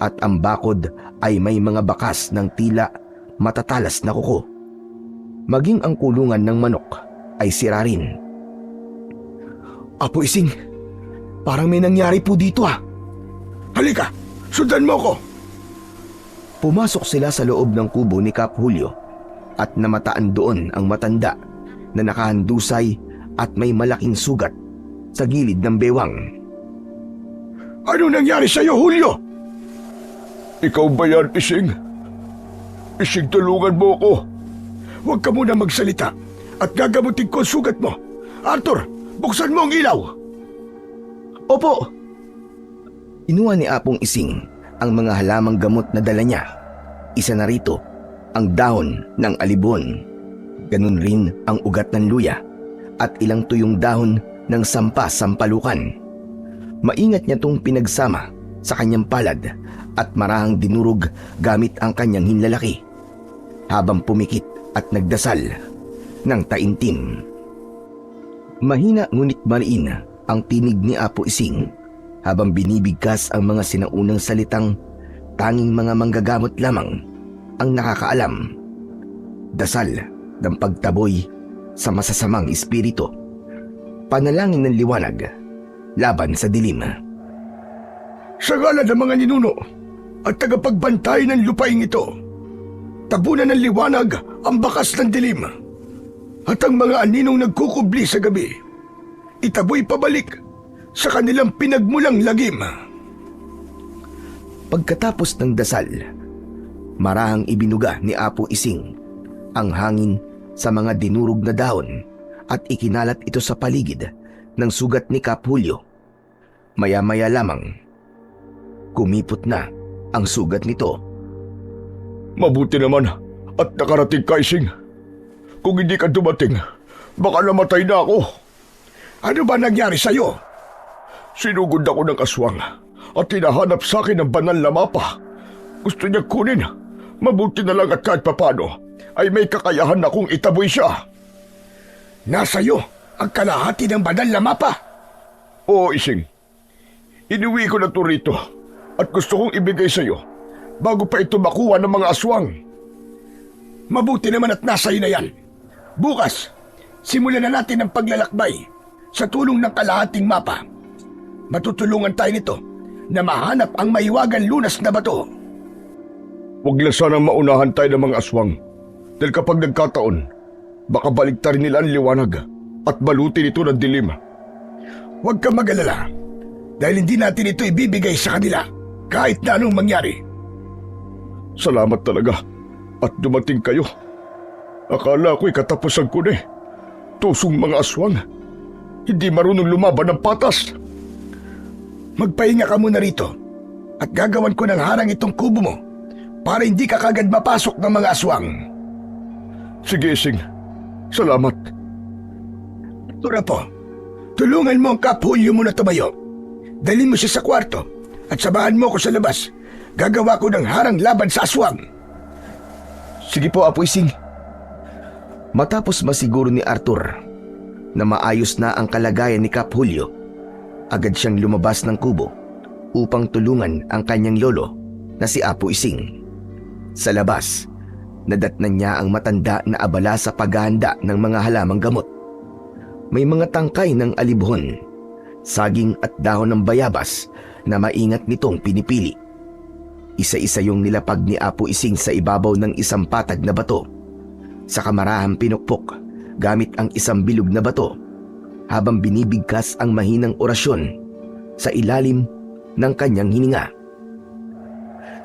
at ang bakod ay may mga bakas ng tila matatalas na kuko. Maging ang kulungan ng manok ay sira rin. Apo Ising, parang may nangyari po dito Halika, sundan mo ko. Pumasok sila sa loob ng kubo ni Kap Julio at namataan doon ang matanda na nakahandusay at may malaking sugat sa gilid ng bewang. Ano nangyari sa'yo, Julio? Ikaw ba yan, Ising? Ising, tulungan mo ko. Huwag ka muna magsalita at gagamutin ko ang sugat mo. Arthur, buksan mo ang ilaw. Opo! Inuha ni Apong Ising ang mga halamang gamot na dala niya. Isa na rito ang dahon ng alibon. Ganun rin ang ugat ng luya at ilang tuyong dahon ng sampa-sampalukan. Maingat niya itong pinagsama sa kanyang palad at marahang dinurog gamit ang kanyang hinlalaki habang pumikit at nagdasal ng taimtim. Mahina ngunit mariin ang tinig ni Apo Ising habang binibigkas ang mga sinaunang salitang tanging mga manggagamot lamang ang nakakaalam. Dasal ng pagtaboy sa masasamang espiritu. Panalangin ng liwanag laban sa dilim. Sa ngalan ng mga ninuno at tagapagbantay ng lupaing ito, tabunan ng liwanag ang bakas ng dilim at ang mga aninong nagkukubli sa gabi, itaboy pabalik sa kanilang pinagmulang lagim. Pagkatapos ng dasal, marahang ibinuga ni Apo Ising ang hangin sa mga dinurog na dahon at ikinalat ito sa paligid ng sugat ni Kap Julio. Maya-maya lamang, kumipot na ang sugat nito. Mabuti naman at nakarating ka, Ising. Kung hindi ka dumating, baka namatay na ako. Ano ba nangyari sa'yo? Sinugod ako ng aswang at hinahanap sa akin ng banal na mapa. Gusto niya kunin. Mabuti na lang at kahit papano ay may kakayahan akong itaboy siya. Nasa iyo ang kalahati ng banal na mapa. Oo, Ising. Inuwi ko na ito rito at gusto kong ibigay sa iyo bago pa ito makuha ng mga aswang. Mabuti naman at nasa iyo na yan. Bukas, simulan na natin ang paglalakbay sa tulong ng kalahating mapa. Matutulungan tayo nito na mahanap ang maiwagang lunas na bato. Huwag lang sanang maunahan tayo ng mga aswang dahil kapag nagkataon, baka baliktarin nila ang liwanag at balutin ito ng dilim. Huwag kang mag-alala dahil hindi natin ito ibibigay sa kanila kahit na anong mangyari. Salamat talaga at dumating kayo. Akala ko'y katapusan ko na eh. Tusong mga aswang. Hindi marunong lumaban ng patas. Magpahinga ka muna rito at gagawan ko ng harang itong kubo mo para hindi ka kagad mapasok ng mga aswang. Sige, Ising. Salamat. Tura po, tulungan mo ang Kap Julio mo na tumayo. Dalhin mo siya sa kwarto at samahan mo ko sa labas. Gagawa ko ng harang laban sa aswang. Sige po, Apo Ising. Matapos masiguro ni Arthur na maayos na ang kalagayan ni Kap Julio, agad siyang lumabas ng kubo upang tulungan ang kanyang lolo na si Apo Ising. Sa labas, Nadatnan niya ang matanda na abala sa paghahanda ng mga halamang gamot. May mga tangkay ng alibhon, saging at dahon ng bayabas na maingat nitong pinipili. Isa-isa yung nilapag ni Apo Ising sa ibabaw ng isang patag na bato. Sa kamarahang pinukpok gamit ang isang bilog na bato habang binibigkas ang mahinang orasyon sa ilalim ng kanyang hininga.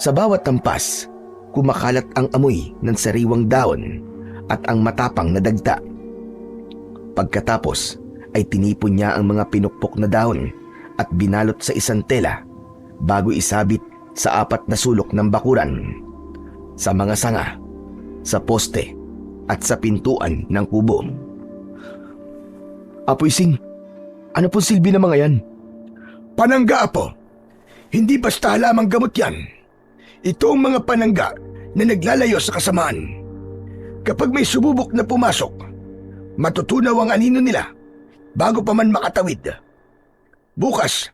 Sa bawat tampas, kumakalat ang amoy ng sariwang daon at ang matapang na dagta. Pagkatapos ay tinipon niya ang mga pinukpok na dahon at binalot sa isang tela bago isabit sa 4 na sulok ng bakuran, sa mga sanga, sa poste at sa pintuan ng kubo. Apo Ising, ano pong silbi ng mga yan? Panangga, Apo. Hindi basta lamang gamot yan. Ito ang mga panangga na naglalayo sa kasamaan. Kapag may sububok na pumasok, matutunaw ang anino nila bago pa man makatawid. Bukas,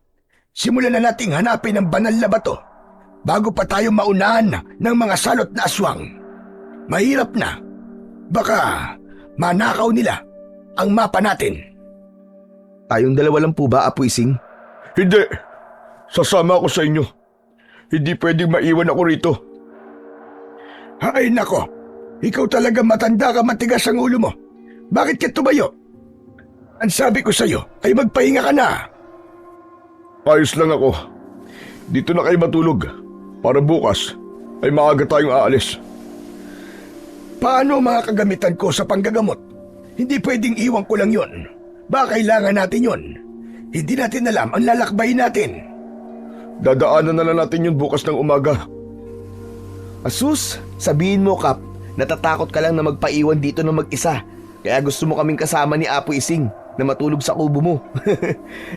simulan na nating hanapin ang banal na bato bago pa tayo maunahan ng mga salot na aswang. Mahirap na. Baka manakaw nila ang mapa natin. Tayong dalawa lang po ba, Apo Ising? Hindi. Sasama ako sa inyo. Hindi pwedeng maiwan ako rito. Ay nako, ikaw talaga matanda ka, matigas ang ulo mo. Bakit ka tumayo? Ang sabi ko sa'yo ay magpahinga ka na. Ayos lang ako. Dito na kayo matulog. Para bukas ay maaga tayong aalis. Paano mga kagamitan ko sa panggagamot? Hindi pwedeng iwan ko lang yon. Baka kailangan natin yon. Hindi natin alam ang lalakbayin natin. Dadaanan na lang natin yun bukas ng umaga. Asus, sabihin mo, Kap, natatakot ka lang na magpaiwan dito ng mag-isa. Kaya gusto mo kaming kasama ni Apo Ising na matulog sa kubo mo.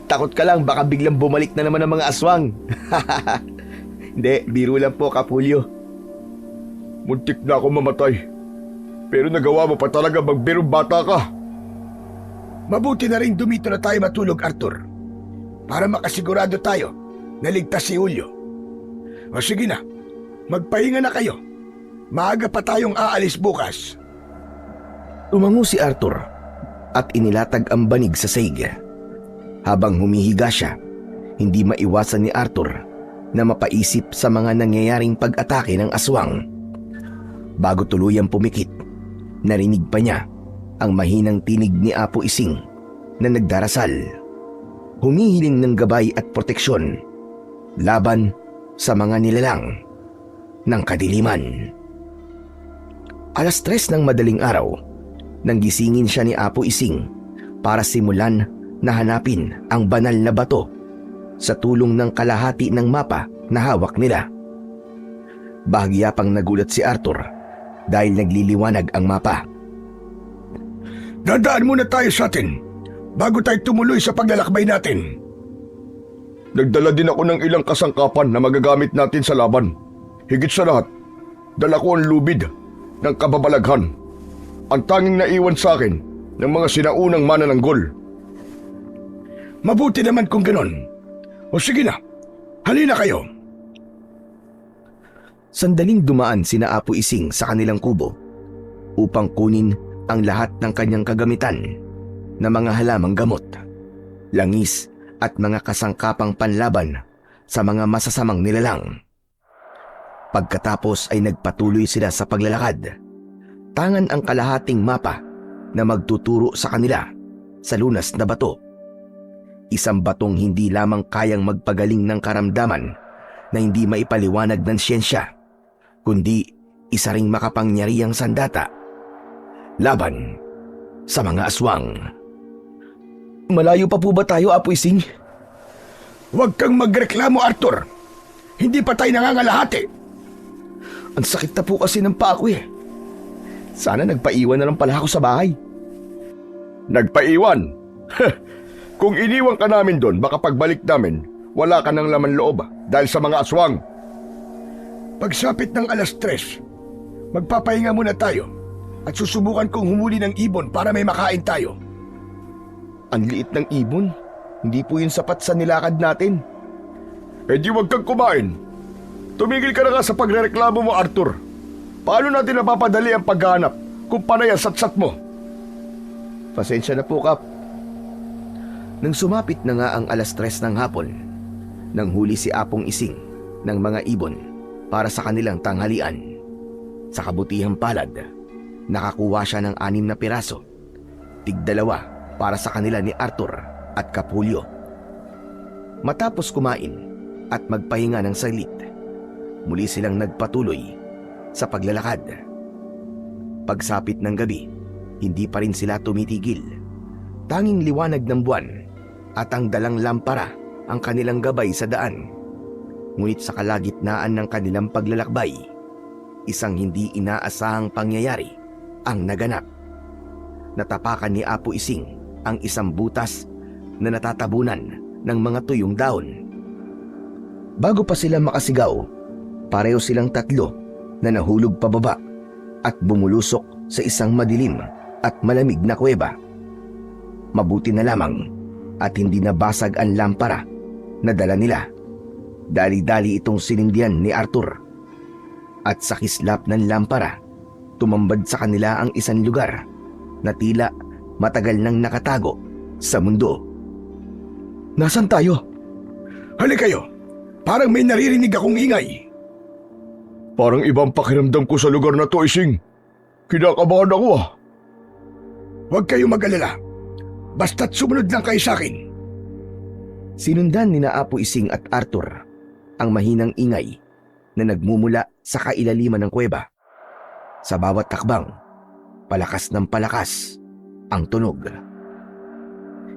Takot ka lang, baka biglang bumalik na naman ang mga aswang. Hindi, biro lang po, Kap Julio. Muntik na ako mamatay. Pero nagawa mo pa talaga magbirong bata ka. Mabuti na rin dumito na tayo matulog, Arthur. Para makasigurado tayo na ligtas si Julio. O sige na, magpahinga na kayo. Maaga pa tayong aalis bukas. Tumango si Arthur at inilatag ang banig sa saig. Habang humihiga siya, hindi maiwasan ni Arthur na mapaisip sa mga nangyayaring pag-atake ng aswang. Bago tuluyang pumikit, narinig pa niya ang mahinang tinig ni Apo Ising na nagdarasal, humihiling ng gabay at proteksyon laban sa mga nilalang ng kadiliman. 3:00 ng madaling araw, nang gisingin siya ni Apo Ising para simulan na hanapin ang banal na bato sa tulong ng kalahati ng mapa na hawak nila. Bahagya pang nagulat si Arthur dahil nagliliwanag ang mapa. Dadaan muna tayo sa atin bago tayo tumuloy sa paglalakbay natin. Nagdala din ako ng ilang kasangkapan na magagamit natin sa laban. Higit sa lahat, dala ko ang lubid ng kababalaghan. Ang tanging naiwan sa akin ng mga sinaunang manananggol. Mabuti naman kung ganon. O sige na, halina kayo. Sandaling dumaan sina Apo Ising sa kanilang kubo upang kunin ang lahat ng kanyang kagamitan na mga halamang gamot, langis at mga kasangkapang panlaban sa mga masasamang nilalang. Pagkatapos ay nagpatuloy sila sa paglalakad. Tangan ang kalahating mapa na magtuturo sa kanila sa lunas na bato. Isang batong hindi lamang kayang magpagaling ng karamdaman na hindi maipaliwanag ng siyensya, kundi isa ring makapangyarihang sandata laban sa mga aswang. Malayo pa po ba tayo, Apo Ising? Huwag kang magreklamo, Arthur. Hindi pa tayo nangangalahati. Ang sakit na po kasi ng paa ko eh. Sana nagpaiwan na lang pala ako sa bahay. Nagpaiwan? Kung iniwan ka namin doon, baka pagbalik namin, wala ka ng laman loob dahil sa mga aswang. Pagsapit ng 3:00, magpapahinga muna tayo at susubukan kong humuli ng ibon para may makain tayo. Ang liit ng ibon. Hindi po yun sapat sa nilakad natin. Eh di wag kang kumain. Tumigil ka na nga sa pagrereklamo mo, Arthur. Paano natin napapadali ang paghanap kung panay ang satsat mo? Pasensya na po, Kap. Nang sumapit na nga ang 3:00 ng hapon, nang huli si Apong Ising ng mga ibon para sa kanilang tanghalian. Sa kabutihang palad, nakakuha siya ng 6 na piraso, tig-2 para sa kanila ni Arthur at Kapulyo. Matapos kumain at magpahinga ng saglit, muli silang nagpatuloy sa paglalakad. Pagsapit ng gabi, hindi pa rin sila tumitigil. Tanging liwanag ng buwan at ang dalang lampara ang kanilang gabay sa daan. Ngunit sa kalagitnaan ng kanilang paglalakbay, isang hindi inaasahang pangyayari ang naganap. Natapakan ni Apo Ising ang isang butas na natatabunan ng mga tuyong daon. Bago pa sila makasigaw, pareho silang 3 na nahulog pababa at bumulusok sa isang madilim at malamig na kuweba. Mabuti na lamang at hindi nabasag ang lampara na dala nila. Dali-dali itong sinindihan ni Arthur. At sa kislap ng lampara, tumambad sa kanila ang isang lugar na tila matagal nang nakatago sa mundo. Nasaan tayo? Hali kayo! Parang may naririnig akong ingay. Parang ibang pakiramdam ko sa lugar na to, Ising. Kinakabahan ako ah. Huwag kayo mag-alala. Basta't sumunod lang kayo sa akin. Sinundan ni na Apo Ising at Arthur ang mahinang ingay na nagmumula sa kailaliman ng kuweba. Sa bawat takbang, palakas ng palakas ang tunog.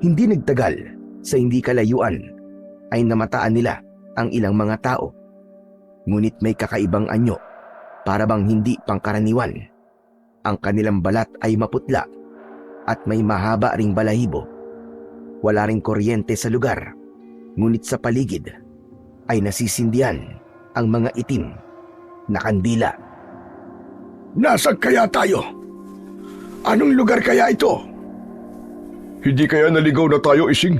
Hindi nagtagal, sa hindi kalayuan ay namataan nila ang ilang mga tao. Ngunit may kakaibang anyo, para bang hindi pangkaraniwan. Ang kanilang balat ay maputla at may mahaba ring balahibo. Wala ring kuryente sa lugar, ngunit sa paligid ay nasisindihan ang mga itim na kandila. Nasaan kaya tayo? Anong lugar kaya ito? Hindi kaya naligaw na tayo, Ising?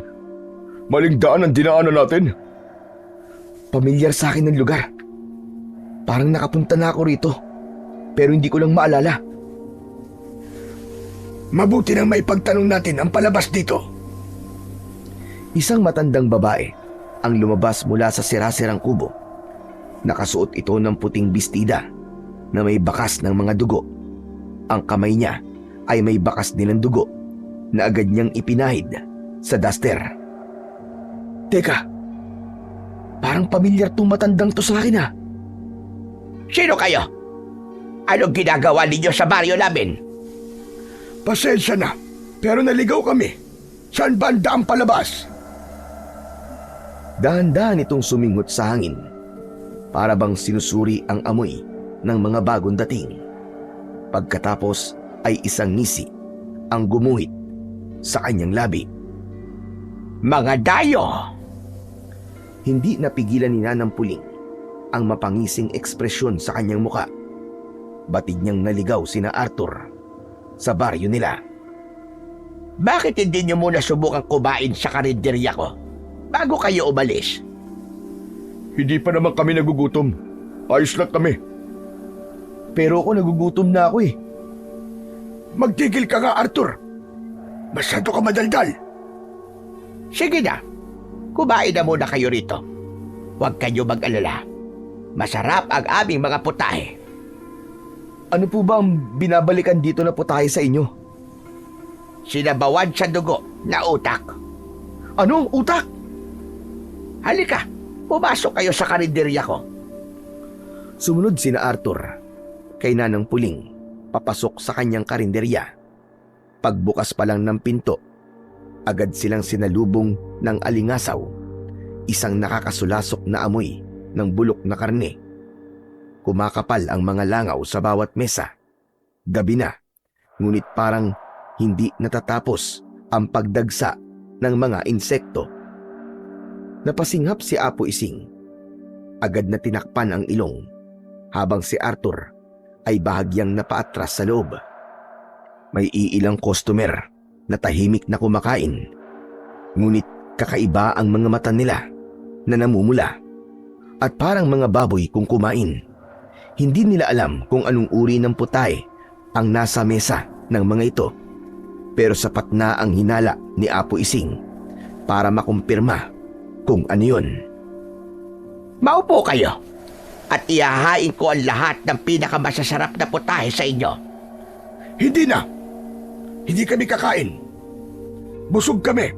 Maling daan ang dinaanan natin. Pamilyar sa akin ng lugar. Parang nakapunta na ako rito, pero hindi ko lang maalala. Mabuti nang maipagtanong natin ang palabas dito. Isang matandang babae ang lumabas mula sa sirasirang kubo. Nakasuot ito ng puting bestida na may bakas ng mga dugo. Ang kamay niya ay may bakas din ng dugo na agad niyang ipinahid sa duster. Teka, parang pamilyar tong matandang to sa akin ah. Sino kayo? Anong ginagawa ninyo sa baryo namin? Pasensya na, pero naligaw kami. Saan ba ang daang palabas? Dahan-dahan itong suminghot sa hangin, para bang sinusuri ang amoy ng mga bagong dating. Pagkatapos ay isang ngisi ang gumuhit sa kanyang labi. Mga dayo! Hindi napigilan ni Nanang Puling ang mapangising ekspresyon sa kanyang muka. Batid niyang naligaw sina Arthur sa baryo nila. Bakit hindi nyo muna subukan kumain sa karinderya ko bago kayo umalis? Hindi pa naman kami nagugutom. Ayos lang kami. Pero ako nagugutom na ako eh. Magtigil ka nga, Arthur. Masyado ka madaldal. Sige na, kumain na muna kayo rito. Huwag kayo mag-alala. Masarap ang aming mga putahe. Ano po ba ang binabalikan dito na putahe sa inyo? Sinabawan sa dugo na utak. Ano? Utak? Halika, pumasok kayo sa karinderya ko. Sumunod sina Arthur kay Nanang Puling papasok sa kanyang karinderya. Pagbukas pa lang ng pinto, agad silang sinalubong ng alingasaw, isang nakakasulasok na amoy ng bulok na karne. Kumakapal ang mga langaw sa bawat mesa. Gabi na, ngunit parang hindi natatapos ang pagdagsa ng mga insekto. Napasinghap si Apo Ising. Agad na tinakpan ang ilong, habang si Arthur ay bahagyang napaatras sa loob. May iilang customer na tahimik na kumakain, ngunit kakaiba ang mga mata nila na namumula at parang mga baboy kung kumain. Hindi nila alam kung anong uri ng putahe ang nasa mesa ng mga ito, pero sapat na ang hinala ni Apo Ising para makumpirma kung ano yun. Maupo kayo at ihahain ko ang lahat ng pinakamasasarap na putahe sa inyo. Hindi na. Hindi kami kakain. Busog kami.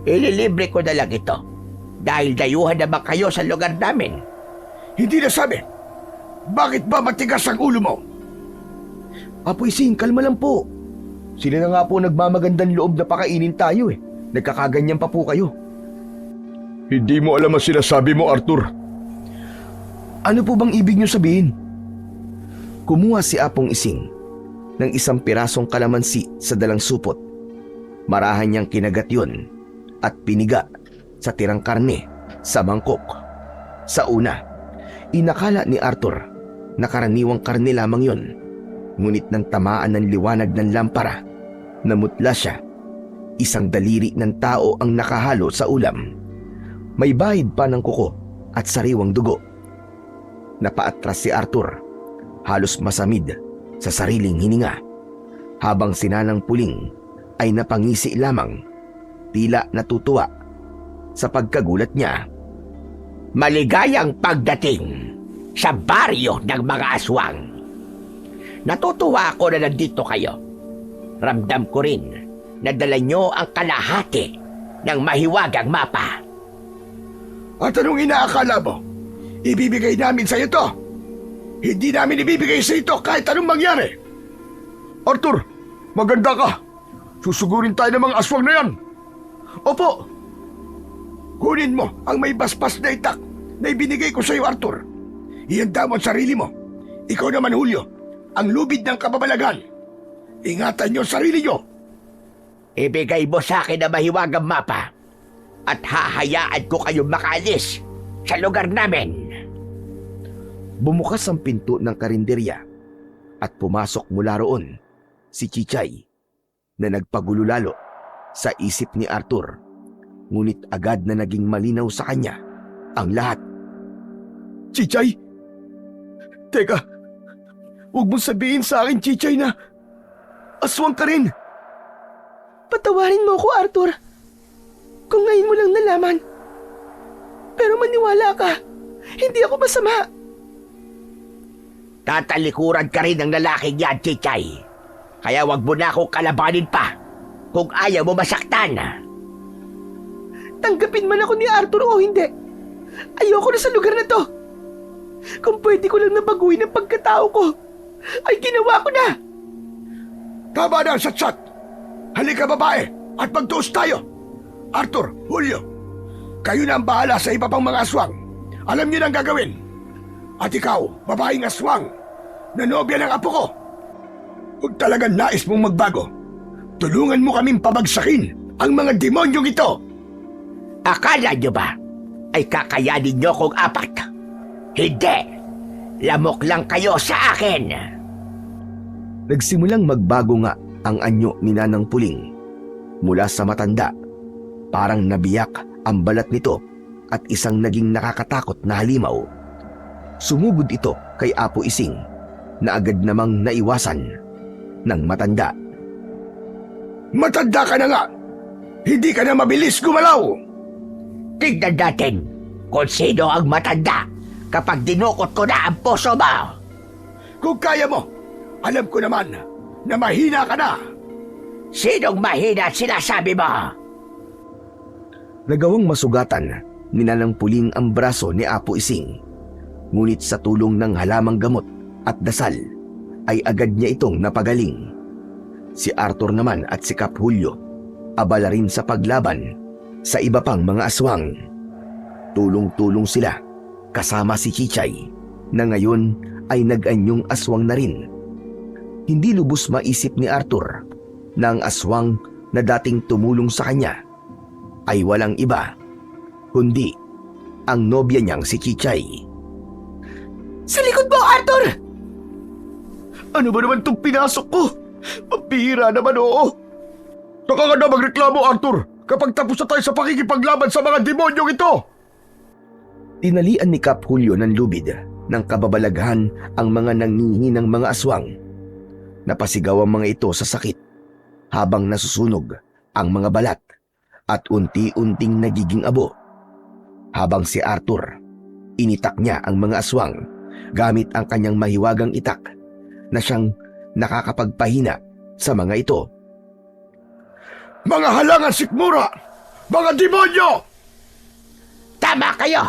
Ililibre ko na lang ito dahil dayuhan naman kayo sa lugar namin. Hindi na sabi. Bakit ba matigas ang ulo mo? Apo Ising, kalma lang po. Sila na nga po nagmamagandang loob na pakainin tayo eh. Nagkakaganyan pa po kayo. Hindi mo alam ang sinasabi mo, Arthur. Ano po bang ibig niyo sabihin? Kumuha si Apong Ising ng isang pirasong kalamansi sa dalang supot. Marahan niyang kinagat yun at piniga sa tirang karne sa mangkok. Sa una, inakala ni Arthur na karaniwang karne lamang yun. Ngunit nang tamaan ng liwanag ng lampara, namutla siya. Isang daliri ng tao ang nakahalo sa ulam. May bahid pa ng kuko at sariwang dugo. Napaatras si Arthur, halos masamid sa sariling hininga, habang sinanang puling ay napangisi lamang, tila natutuwa sa pagkagulat niya. Maligayang pagdating sa baryo ng mga aswang. Natutuwa ako na nandito kayo. Ramdam ko rin na dala nyo ang kalahati ng mahiwagang mapa. At anong inaakala mo? Ibibigay namin sa iyo to. Hindi namin ibibigay sa ito kahit anong mangyari. Arthur, maganda ka. Susugurin tayo ng mga aswang na yan. Opo! Kunin mo ang may baspas na itak na ibinigay ko sa iyo, Arthur. Ihanda mo ang sarili mo. Ikaw naman, Julio, ang lubid ng kababalagan. Ingatan niyo ang sarili niyo. Ibigay mo sa akin ang mahiwagang mapa at hahayaan ko kayong makaalis sa lugar namin. Bumukas ang pinto ng karinderya at pumasok mula roon si Chichay na nagpagulo lalo sa isip ni Arthur. Ngunit agad na naging malinaw sa kanya ang lahat. Chichay? Teka, huwag mong sabihin sa akin, Chichay, na aswang ka rin. Patawarin mo ako, Arthur. Kung ngayon mo lang nalaman. Pero maniwala ka, hindi ako masama. Tatalikuran ka rin ng lalaking yan, Chichay. Kaya wag mo na akong kalabanin pa kung ayaw mo masaktan. Tanggapin man ako ni Arthur o hindi. Ayoko na sa lugar na to. Kung pwede ko lang nabaguhin ang pagkatao ko, ay ginawa ko na. Tama na, Satsat. Halika, babae, at magtuos tayo. Arthur, Julio, kayo na ang bahala sa iba pang mga aswang. Alam niyo na ang gagawin. At ikaw, babaeng aswang, na nobya ng apo ko. Huwag talagang nais mong magbago. Tulungan mo kaming pabagsakin ang mga demonyong ito. Akala nyo ba ay kakayanin nyo kong apat? Hindi! Lamok lang kayo sa akin! Nagsimulang magbago nga ang anyo ni Nanang Puling. Mula sa matanda, parang nabiyak ang balat nito at isang naging nakakatakot na halimaw. Sumugod ito kay Apo Ising na agad namang naiwasan ng matanda. Matanda ka na nga! Hindi ka na mabilis gumalaw! Tignan natin kung sino ang matanda kapag dinukot ko na ang puso mo! Kung kaya mo, alam ko naman na mahina ka na! Sinong mahina at sinasabi mo? Nagawang masugatan ni Nanang Puling ang braso ni Apo Ising. Ngunit sa tulong ng halamang gamot at dasal ay agad niya itong napagaling. Si Arthur naman at si Kap Julio abala rin sa paglaban sa iba pang mga aswang. Tulong-tulong sila kasama si Chichay na ngayon ay nag-anyong aswang na rin. Hindi lubos maisip ni Arthur na ang aswang na dating tumulong sa kanya ay walang iba kundi ang nobya niyang si Chichay. Sa likod mo, Arthur! Ano ba naman itong pinasok ko? Pampihira naman, oo. Saka ka na magreklamo, Arthur, kapag tapos na tayo sa pakikipaglaban sa mga demonyong ito! Tinalian ni Kap Julio ng lubid ng kababalaghan ang mga nangihinang mga aswang. Napasigaw ang mga ito sa sakit habang nasusunog ang mga balat at unti-unting nagiging abo. Habang si Arthur, initak niya ang mga aswang gamit ang kanyang mahiwagang itak na siyang nakakapagpahina sa mga ito. Mga halangan sikmura! Mga demonyo! Tama kayo!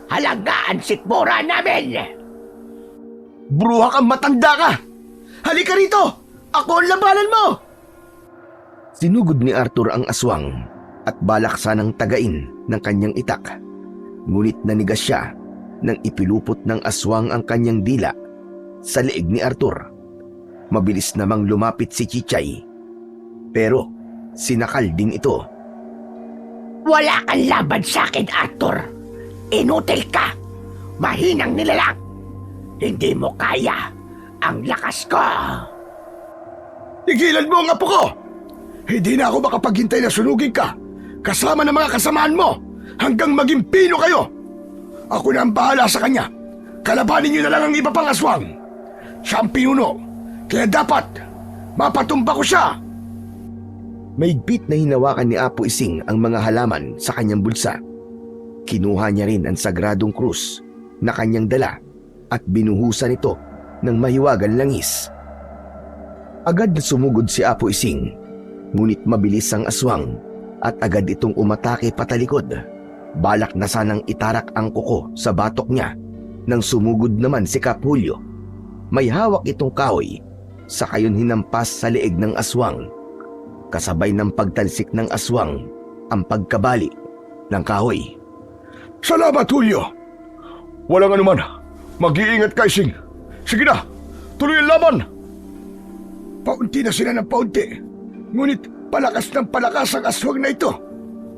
Halagaan sikmura namin! Bruha kang matanda ka! Halika rito! Ako ang labanan mo! Sinugod ni Arthur ang aswang at balak sanang tagain ng kanyang itak. Ngunit nanigas siya nang ipilupot ng aswang ang kanyang dila sa leeg ni Arthur. Mabilis namang lumapit si Chichay, pero sinakal din ito. Wala kang laban sa akin, Arthur. Inutil ka. Mahinang nilalang. Hindi mo kaya ang lakas ko. Tigilan mo ang apo ko! Hindi na ako makapaghintay na sunugin ka kasama ng mga kasamaan mo hanggang maging pino kayo. Ako na ang bahala sa kanya. Kalabanin niyo na lang ang iba pang aswang. Siya ang pinuno, kaya dapat mapatumba ko siya. Mahigpit na hinawakan ni Apo Ising ang mga halaman sa kanyang bulsa. Kinuha niya rin ang sagradong krus na kanyang dala at binuhusan ito ng mahiwagang langis. Agad na sumugod si Apo Ising, ngunit mabilis ang aswang at agad itong umatake patalikod. Balak na sanang itarak ang kuko sa batok niya nang sumugod naman si Kap Julio. May hawak itong kahoy, sa kayon hinampas sa leeg ng aswang. Kasabay ng pagtalsik ng aswang ang pagkabali ng kahoy. Salamat, Julio. Walang anuman. Mag-iingat ka, Ising. Sige na, tuloy ang laban. Paunti na sila ng paunti. Ngunit palakas ng palakas ang aswang na ito.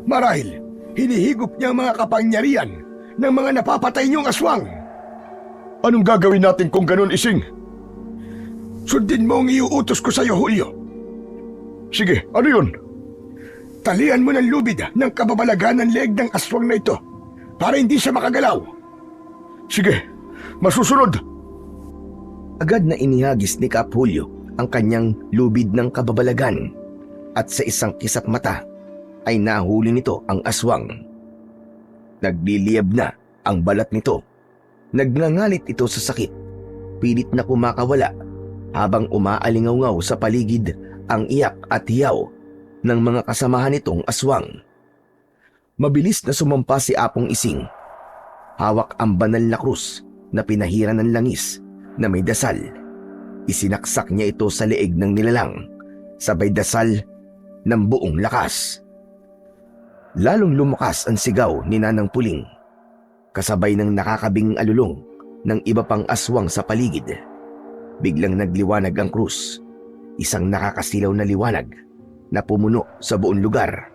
Marahil, hinihigop niya ang mga kapangyarihan ng mga napapatay niyong aswang. Anong gagawin natin kung ganun, Ising? Sundin mo ang iuutos ko sa iyo, Julio. Sige, ano yun? Talian mo ng lubid ng kababalaghan ng leeg ng aswang na ito para hindi siya makagalaw. Sige, masusunod. Agad na inihagis ni Kap Julio ang kanyang lubid ng kababalagan at sa isang kisap mata ay nahuli nito ang aswang. Nagliliyab na ang balat nito. Nagngangalit ito sa sakit. Pilit na kumakawala habang umaalingaw-ngaw sa paligid ang iyak at hiyaw ng mga kasamahan nitong aswang. Mabilis na sumampa si Apong Ising. Hawak ang banal na krus na pinahiran ng langis na may dasal. Isinaksak niya ito sa leeg ng nilalang, sabay dasal ng buong lakas. Lalong lumakas ang sigaw ni Nanang Puling, kasabay ng nakakabing alulong ng iba pang aswang sa paligid. Biglang nagliwanag ang krus, isang nakakasilaw na liwanag na pumuno sa buong lugar.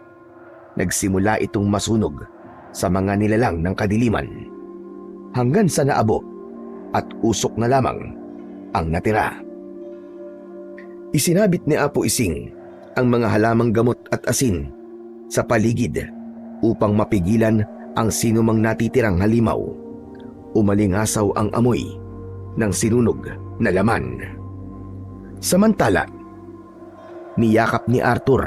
Nagsimula itong masunog sa mga nilalang ng kadiliman, hanggang sa naabo at usok na lamang ang natira. Isinabit ni Apo Ising ang mga halamang gamot at asin sa paligid upang mapigilan ang sinumang natitirang halimaw. Umalingasaw ang amoy ng sinunog na laman. Samantala, niyakap ni Arthur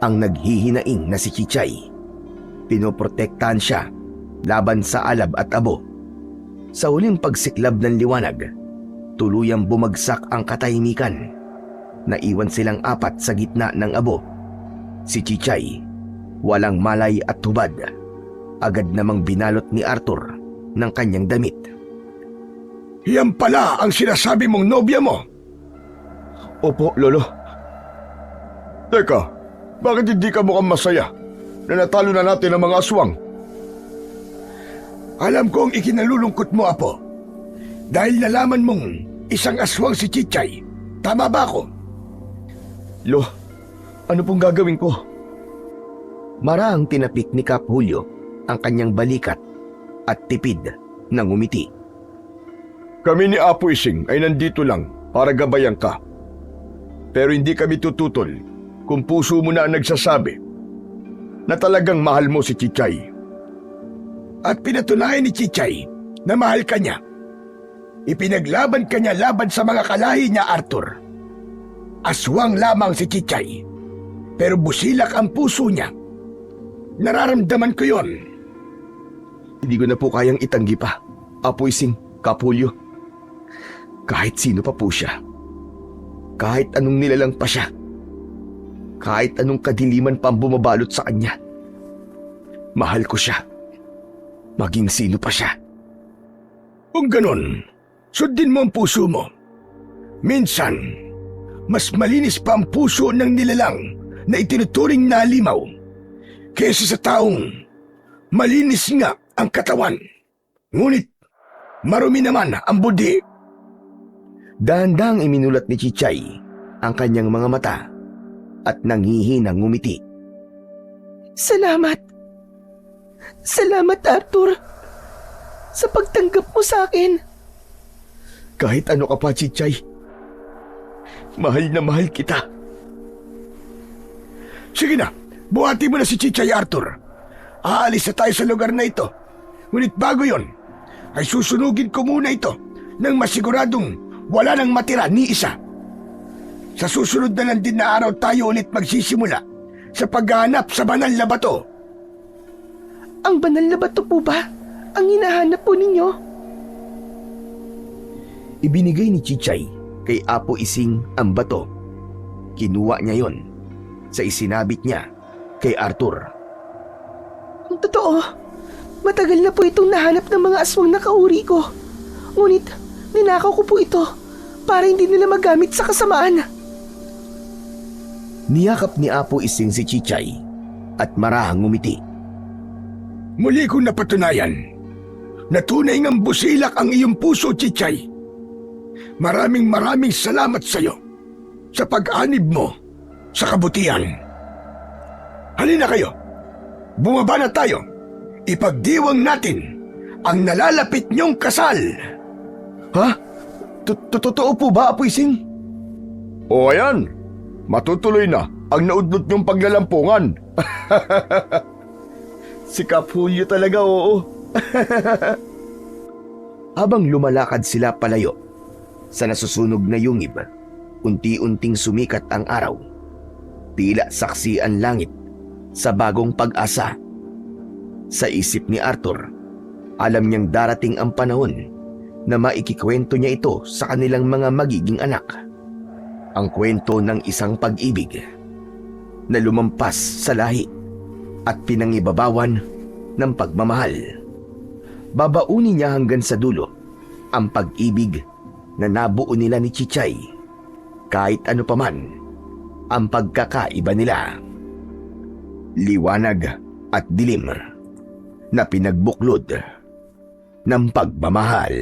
ang naghihinaing na si Chichay. Pinoprotektahan siya laban sa alab at abo. Sa huling pagsiklab ng liwanag, tuluyang bumagsak ang katahimikan. Naiwan silang apat sa gitna ng abo. Si Chichay, walang malay at hubad, agad namang binalot ni Arthur ng kanyang damit. Yan pala ang sinasabi mong nobya mo. Opo, Lolo. Teka, bakit hindi ka mukhang masaya na natalo na natin ang mga aswang? Alam kong ikinalulungkot mo, Apo. Dahil nalaman mong isang aswang si Chichay. Tama ba ako? Lo, ano pong gagawin ko? Marahang tinapik ni Kap Julio ang kanyang balikat at tipid ng umiti. Kami ni Apo Ising ay nandito lang para gabayan ka. Pero hindi kami tututol kung puso mo na ang nagsasabi na talagang mahal mo si Chichay. At pinatunayan ni Chichay na mahal ka niya Ipinaglaban ka niya laban sa mga kalahi niya, Arthur. Aswang lamang si Chichay, pero busilak ang puso niya. Nararamdaman ko yon. Hindi ko na po kayang itanggi pa, Apo Ising, Kapulyo. Kahit sino pa po siya. Kahit anong nilalang pa siya. Kahit anong kadiliman pa ang bumabalot sa kanya. Mahal ko siya. Maging sino pa siya. Kung ganon, sundin mo ang puso mo. Minsan, mas malinis pa ang puso ng nilalang na itinuturing na limaw kaysa sa taong malinis nga ang katawan. Ngunit, marumi naman ang budi. Dahan-dahang iminulat ni Chichay ang kanyang mga mata at nanghihinang ngumiti. Salamat. Salamat, Arthur. Sa pagtanggap mo sa akin. Kahit ano ka pa, Chichay. Mahal na mahal kita. Sige na, buhati mo na si Chichay, Arthur. Aalis na tayo sa lugar na ito. Ngunit bago yon, ay susunugin ko muna ito nang masiguradong wala nang matira ni isa. Sa susunod na lang din na araw tayo ulit magsisimula sa paghahanap sa banal na bato. Ang banal na bato po ba ang hinahanap po ninyo? Ibinigay ni Chichay kay Apo Ising ang bato. Kinuha niya yon sa isinabit niya kay Arthur. Ang totoo, matagal na po itong nahanap ng mga aswang na kauri ko. Ngunit, ninakaw ko po ito para hindi nila magamit sa kasamaan. Niyakap ni Apo Ising si Chichay at marahang ngumiti. Muli kong napatunayan na tunay ngang busilak ang iyong puso, Chichay. Maraming salamat sa iyo sa pag-anib mo sa kabutihan. Halina kayo, bumaba na tayo. Ipagdiwang natin ang nalalapit niyong kasal. Ha? Totoo po ba, Apo Ising? O ayan, matutuloy na ang naudlot niyong paglalampungan. Si Kapulyo talaga, oo. Habang lumalakad sila palayo sa nasusunog na yungib, unti-unting sumikat ang araw. Tila saksi ang langit sa bagong pag-asa. Sa isip ni Arthur, alam niyang darating ang panahon na maikikwento niya ito sa kanilang mga magiging anak. Ang kwento ng isang pag-ibig na lumampas sa lahi at pinangibabawan ng pagmamahal. Babaunin niya hanggang sa dulo ang pag-ibig na nabuo nila ni Chichay, kahit ano paman ang pagkakaiba nila. Liwanag at dilim na pinagbuklod ng pagmamahal.